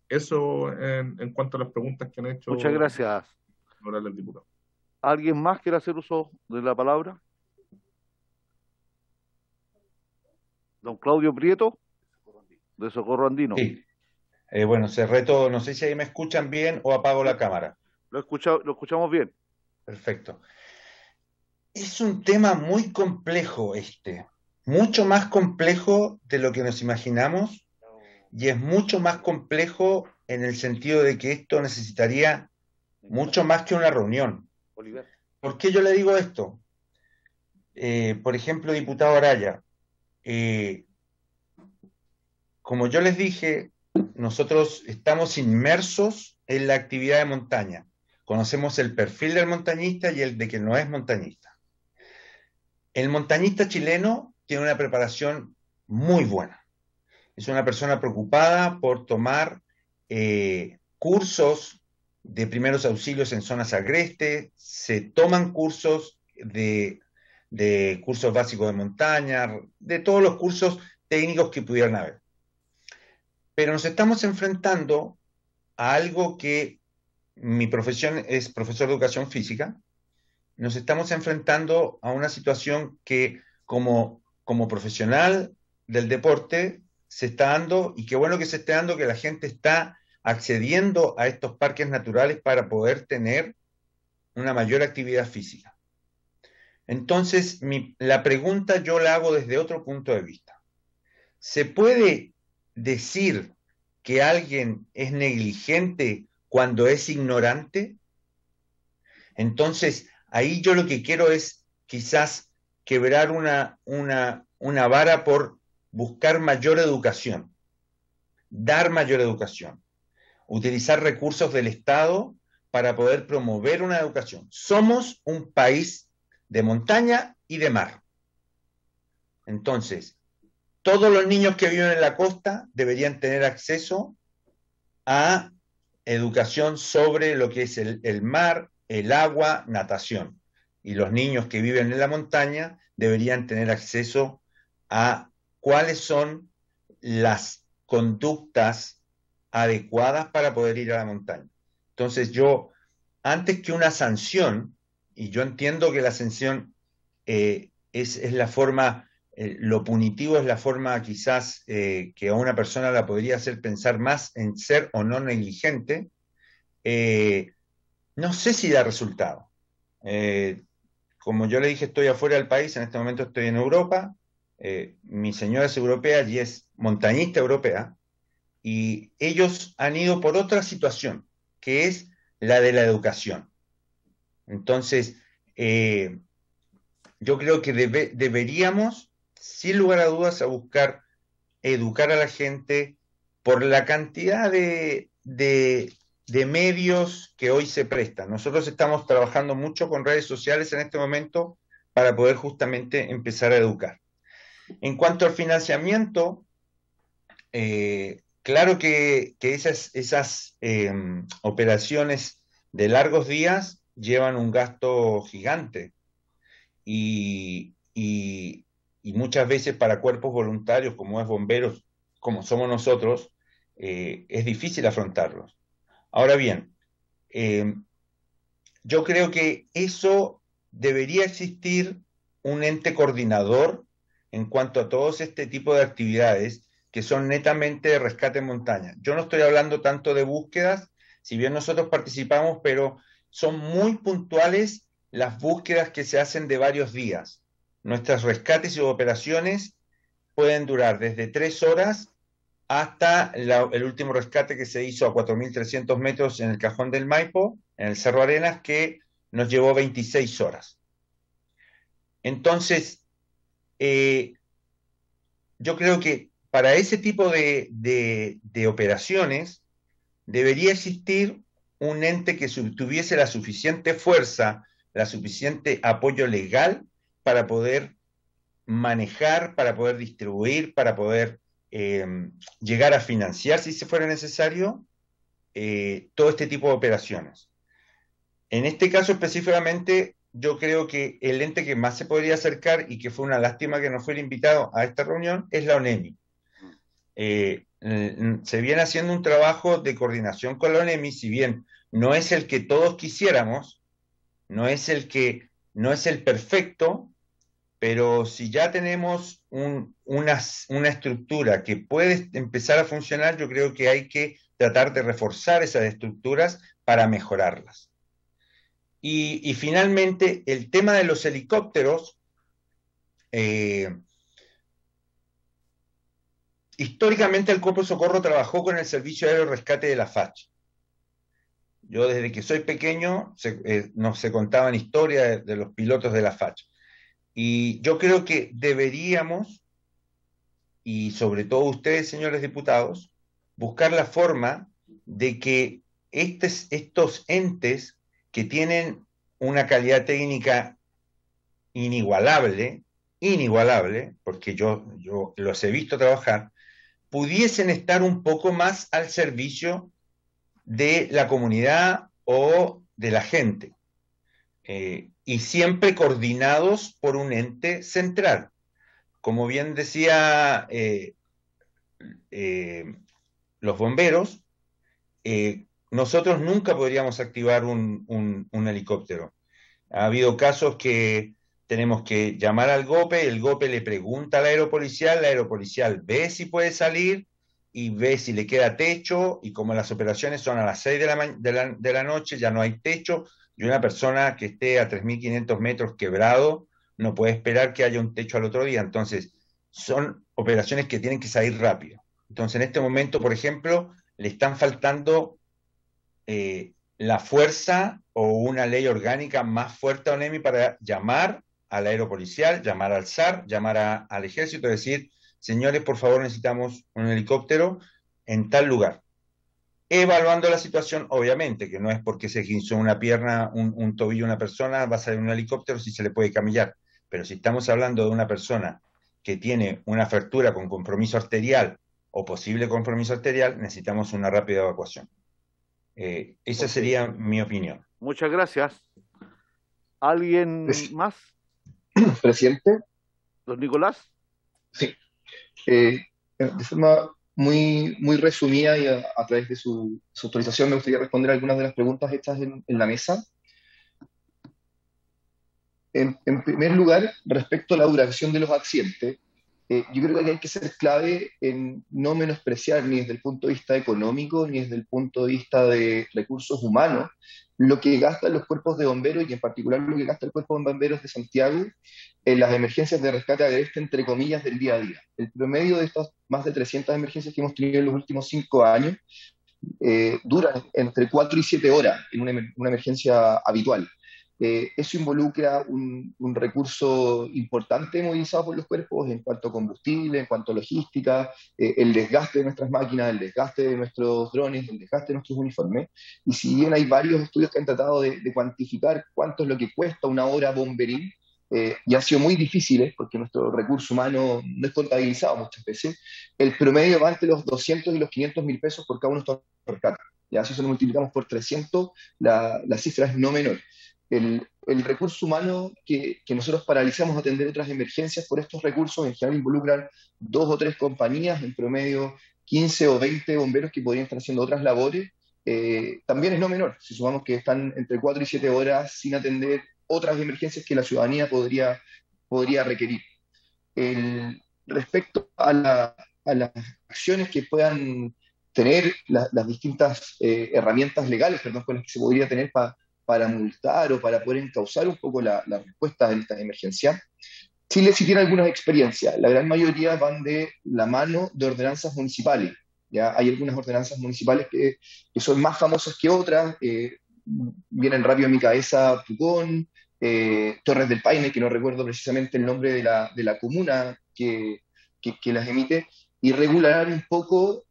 Eso en cuanto a las preguntas que han hecho. Muchas gracias. El diputado. ¿Alguien más quiere hacer uso de la palabra? Don Claudio Prieto, de Socorro Andino. Sí. Bueno, cerré todo. No sé si ahí me escuchan bien o apago la cámara. Lo escuchamos bien. Perfecto. Es un tema muy complejo mucho más complejo de lo que nos imaginamos, y es mucho más complejo en el sentido de que esto necesitaría mucho más que una reunión. ¿Por qué yo le digo esto? Por ejemplo, diputado Araya, como yo les dije, nosotros estamos inmersos en la actividad de montaña. Conocemos el perfil del montañista y el de que no es montañista. El montañista chileno tiene una preparación muy buena. Es una persona preocupada por tomar cursos de primeros auxilios en zonas agrestes, se toman cursos de cursos básicos de montaña, de todos los cursos técnicos que pudieran haber. Pero nos estamos enfrentando a algo que mi profesión es profesor de educación física. Nos estamos enfrentando a una situación que como profesional del deporte se está dando, y qué bueno que se esté dando, que la gente está accediendo a estos parques naturales para poder tener una mayor actividad física. Entonces, la pregunta yo la hago desde otro punto de vista. ¿Se puede decir que alguien es negligente cuando es ignorante? Entonces, ahí yo lo que quiero es quizás quebrar una vara por buscar mayor educación, dar mayor educación, utilizar recursos del Estado para poder promover una educación. Somos un país de montaña y de mar. Entonces, todos los niños que viven en la costa deberían tener acceso a educación sobre lo que es el mar, el agua, natación. Y los niños que viven en la montaña deberían tener acceso a cuáles son las conductas adecuadas para poder ir a la montaña. Entonces yo, antes que una sanción, y yo entiendo que la sanción es la forma, lo punitivo es la forma quizás que a una persona la podría hacer pensar más en ser o no negligente, no sé si da resultado. Como yo le dije, estoy afuera del país, en este momento estoy en Europa, mi señora es europea y es montañista europea, y ellos han ido por otra situación, que es la de la educación. Entonces, yo creo que deberíamos, sin lugar a dudas, a buscar educar a la gente por la cantidad de medios que hoy se prestan. Nosotros estamos trabajando mucho con redes sociales en este momento para poder justamente empezar a educar. En cuanto al financiamiento, claro que esas operaciones de largos días llevan un gasto gigante, y muchas veces para cuerpos voluntarios como es bomberos, como somos nosotros, es difícil afrontarlos. Ahora bien, yo creo que eso debería existir un ente coordinador en cuanto a todos este tipo de actividades que son netamente de rescate en montaña. Yo no estoy hablando tanto de búsquedas, si bien nosotros participamos, pero son muy puntuales las búsquedas que se hacen de varios días. Nuestras rescates y operaciones pueden durar desde 3 horas hasta el último rescate que se hizo a 4.300 metros en el Cajón del Maipo, en el Cerro Arenas, que nos llevó 26 horas. Entonces, yo creo que para ese tipo de operaciones debería existir un ente que tuviese la suficiente fuerza, la suficiente apoyo legal para poder manejar, para poder distribuir, para poder llegar a financiar, si se fuera necesario, todo este tipo de operaciones. En este caso específicamente, yo creo que el ente que más se podría acercar, y que fue una lástima que no fuera invitado a esta reunión, es la ONEMI. Se viene haciendo un trabajo de coordinación con la ONEMI, si bien no es el que todos quisiéramos, no es el perfecto, pero si ya tenemos una estructura que puede empezar a funcionar, yo creo que hay que tratar de reforzar esas estructuras para mejorarlas. Y finalmente, el tema de los helicópteros, históricamente el Cuerpo de Socorro trabajó con el Servicio Aéreo de Rescate de la FACH. Yo desde que soy pequeño nos se contaban historias de los pilotos de la FACH. Y yo creo que deberíamos, y sobre todo ustedes, señores diputados, buscar la forma de que estos entes que tienen una calidad técnica inigualable, porque yo los he visto trabajar, pudiesen estar un poco más al servicio de la comunidad o de la gente. Y siempre coordinados por un ente central. Como bien decía los bomberos, nosotros nunca podríamos activar un helicóptero. Ha habido casos que tenemos que llamar al GOPE, el GOPE le pregunta al aeropolicial, la aeropolicial ve si puede salir y ve si le queda techo, y como las operaciones son a las 6 de la noche, ya no hay techo, y una persona que esté a 3.500 metros quebrado no puede esperar que haya un techo al otro día. Entonces, son operaciones que tienen que salir rápido. Entonces, en este momento, por ejemplo, le están faltando la fuerza o una ley orgánica más fuerte a ONEMI para llamar al aeropolicial, llamar al SAR, llamar al ejército, decir, señores, por favor, necesitamos un helicóptero en tal lugar. Evaluando la situación, obviamente, que no es porque se guinzó una pierna, un tobillo una persona, va a salir un helicóptero si se le puede camillar. Pero si estamos hablando de una persona que tiene una fractura con compromiso arterial o posible compromiso arterial, necesitamos una rápida evacuación. Esa sería mi opinión. Muchas gracias. ¿Alguien más? Presidente. ¿Don Nicolás? Sí. De forma muy resumida y a través de su autorización, me gustaría responder algunas de las preguntas hechas en la mesa. En primer lugar, respecto a la duración de los accidentes, yo creo que hay que ser clave en no menospreciar ni desde el punto de vista económico ni desde el punto de vista de recursos humanos lo que gastan los cuerpos de bomberos y en particular lo que gasta el Cuerpo de Bomberos de Santiago en las emergencias de rescate agreste, entre comillas, del día a día. El promedio de estas más de 300 emergencias que hemos tenido en los últimos 5 años duran entre 4 y 7 horas en una emergencia habitual. Eso involucra un recurso importante movilizado por los cuerpos en cuanto a combustible, en cuanto a logística, el desgaste de nuestras máquinas, el desgaste de nuestros drones, el desgaste de nuestros uniformes. Y si bien hay varios estudios que han tratado de cuantificar cuánto es lo que cuesta una hora bomberil, y han sido muy difíciles porque nuestro recurso humano no es contabilizado muchas veces, el promedio va entre los 200 y los 500 mil pesos por cada uno de estos rescates. Ya si eso lo multiplicamos por 300, la cifra es no menor. El recurso humano que nosotros paralizamos a atender otras emergencias por estos recursos en general involucran 2 o 3 compañías, en promedio 15 o 20 bomberos que podrían estar haciendo otras labores, también es no menor, si sumamos que están entre 4 y 7 horas sin atender otras emergencias que la ciudadanía podría requerir. Respecto a las acciones que puedan tener las distintas herramientas legales, con las que se podría tener para multar o para poder encauzar un poco la respuesta en estas emergencias. Chile sí tiene algunas experiencias, la gran mayoría van de la mano de ordenanzas municipales. ¿Ya? Hay algunas ordenanzas municipales que son más famosas que otras, vienen rápido a mi cabeza Pucón, Torres del Paine, que no recuerdo precisamente el nombre de la comuna que las emite, y regular un poco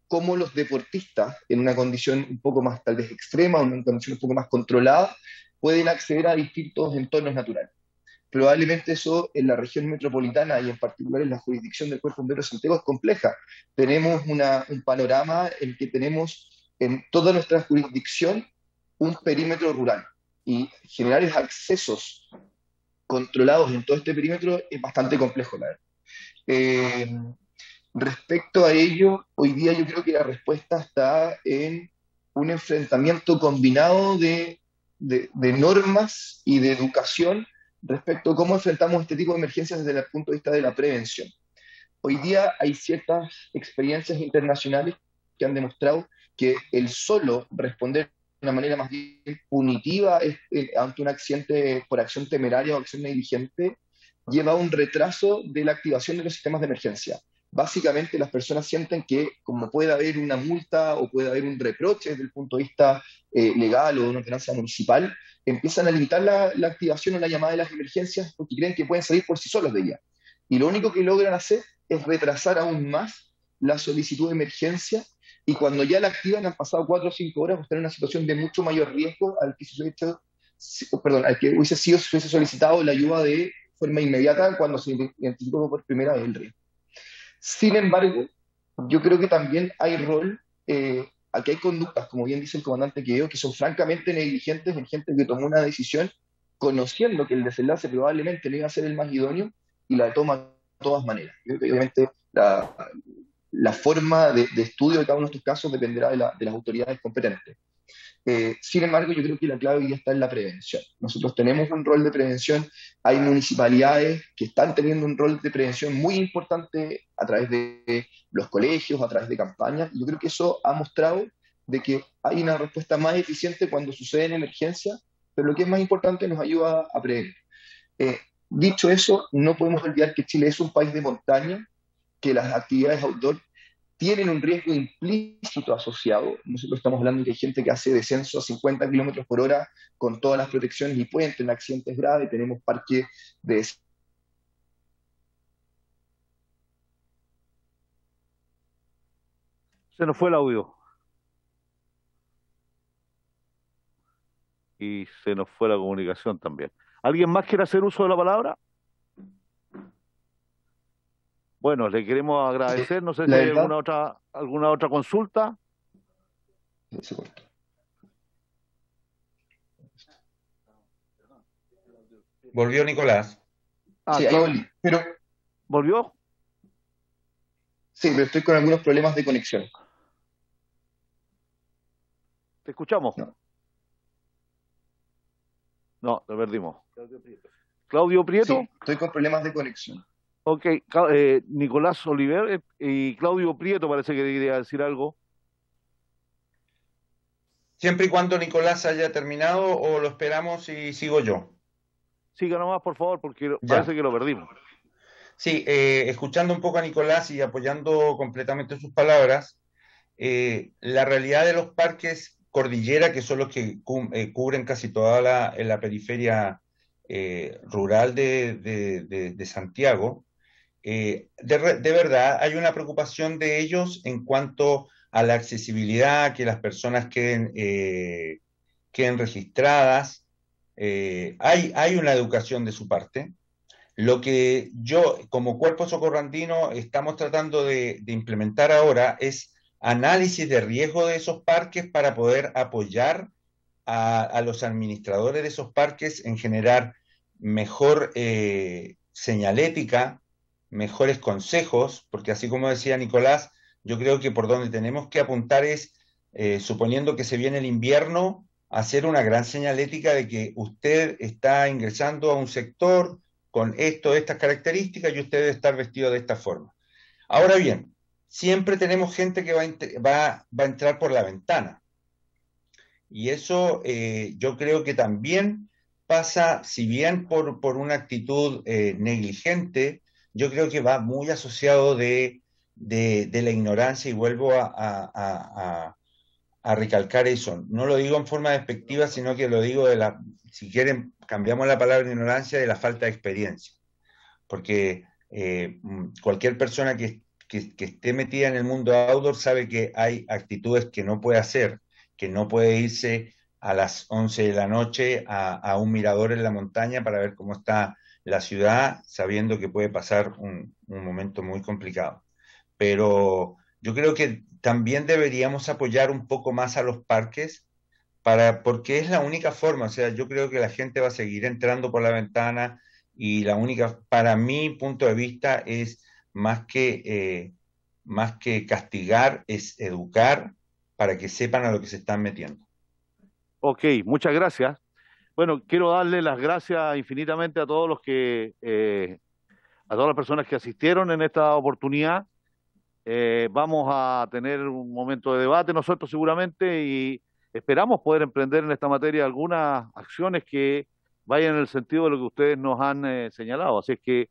cómo los deportistas, en una condición un poco más tal vez extrema, una condición un poco más controlada, pueden acceder a distintos entornos naturales. Probablemente eso en la región metropolitana y en particular en la jurisdicción del Cuerpo Bombero de Santiago es compleja. Tenemos un panorama en que tenemos en toda nuestra jurisdicción un perímetro rural y generar accesos controlados en todo este perímetro es bastante complejo, la verdad. Respecto a ello, hoy día yo creo que la respuesta está en un enfrentamiento combinado de normas y de educación respecto a cómo enfrentamos este tipo de emergencias desde el punto de vista de la prevención. Hoy día hay ciertas experiencias internacionales que han demostrado que el solo responder de una manera más bien punitiva ante un accidente por acción temeraria o acción negligente lleva a un retraso de la activación de los sistemas de emergencia. Básicamente las personas sienten que como puede haber una multa o puede haber un reproche desde el punto de vista legal o de una ordenanza municipal, empiezan a limitar la activación o la llamada de las emergencias porque creen que pueden salir por sí solos de ella. Y lo único que logran hacer es retrasar aún más la solicitud de emergencia y cuando ya la activan han pasado 4 o 5 horas, están en una situación de mucho mayor riesgo al que hubiese solicitado la ayuda de forma inmediata cuando se identificó por primera vez el riesgo. Sin embargo, yo creo que también hay rol, aquí hay conductas, como bien dice el comandante Quevedo, que son francamente negligentes en gente que tomó una decisión conociendo que el desenlace probablemente no iba a ser el más idóneo y la toma de todas maneras. Creo que obviamente la forma de estudio de cada uno de estos casos dependerá de las autoridades competentes. Sin embargo, yo creo que la clave hoy está en la prevención. Nosotros tenemos un rol de prevención, hay municipalidades que están teniendo un rol de prevención muy importante a través de los colegios, a través de campañas, y yo creo que eso ha mostrado de que hay una respuesta más eficiente cuando suceden emergencias, pero lo que es más importante nos ayuda a prevenir. Dicho eso, no podemos olvidar que Chile es un país de montaña, que las actividades outdoor tienen un riesgo implícito asociado. Nosotros estamos hablando de que hay gente que hace descenso a 50 kilómetros por hora con todas las protecciones y pueden tener accidentes graves. Tenemos parques de... Se nos fue el audio. Y se nos fue la comunicación también. ¿Alguien más quiere hacer uso de la palabra? Bueno, le queremos agradecer. No sé si hay alguna otra consulta. Volvió Nicolás. Sí, ahí volví. Pero... ¿Volvió? Sí, pero estoy con algunos problemas de conexión. ¿Te escuchamos? No, lo perdimos. ¿Claudio Prieto? Sí, estoy con problemas de conexión. Ok, Nicolás Oliver y Claudio Prieto parece que quería decir algo. Siempre y cuando Nicolás haya terminado o lo esperamos y sigo yo. Siga nomás, por favor, porque parece que lo perdimos. Sí, escuchando un poco a Nicolás y apoyando completamente sus palabras, la realidad de los parques cordillera, que son los que cubren casi toda la periferia rural de Santiago, de verdad hay una preocupación de ellos en cuanto a la accesibilidad, que las personas queden registradas. Hay una educación de su parte. Lo que yo, como Cuerpo Socorrandino, estamos tratando de implementar ahora es análisis de riesgo de esos parques para poder apoyar a los administradores de esos parques en generar mejor señalética, mejores consejos, porque así como decía Nicolás, yo creo que por donde tenemos que apuntar es, suponiendo que se viene el invierno, hacer una gran señalética de que usted está ingresando a un sector con estas características y usted debe estar vestido de esta forma. Ahora bien, siempre tenemos gente que va a entrar por la ventana. Y eso yo creo que también pasa, si bien por una actitud negligente, yo creo que va muy asociado de la ignorancia, y vuelvo a recalcar eso. No lo digo en forma despectiva, sino que lo digo si quieren, cambiamos la palabra ignorancia, de la falta de experiencia. Porque cualquier persona que esté metida en el mundo outdoor sabe que hay actitudes que no puede hacer, que no puede irse a las 11 de la noche a un mirador en la montaña para ver cómo está la ciudad, sabiendo que puede pasar un momento muy complicado. Pero yo creo que también deberíamos apoyar un poco más a los parques, porque es la única forma. O sea, yo creo que la gente va a seguir entrando por la ventana, y la única, para mi punto de vista, es más que castigar, es educar para que sepan a lo que se están metiendo. Ok, muchas gracias. Bueno, quiero darle las gracias infinitamente a todos a todas las personas que asistieron en esta oportunidad. Vamos a tener un momento de debate nosotros seguramente, y esperamos poder emprender en esta materia algunas acciones que vayan en el sentido de lo que ustedes nos han señalado. Así es que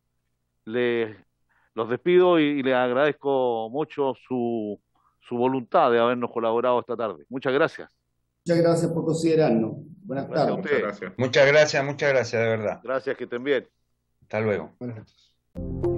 los despido y les agradezco mucho su voluntad de habernos colaborado esta tarde. Muchas gracias. Muchas gracias por considerarnos. Buenas Gracias a tardes. Muchas ustedes. gracias. Muchas gracias, de verdad. Gracias, que estén bien. Hasta luego. Buenas noches.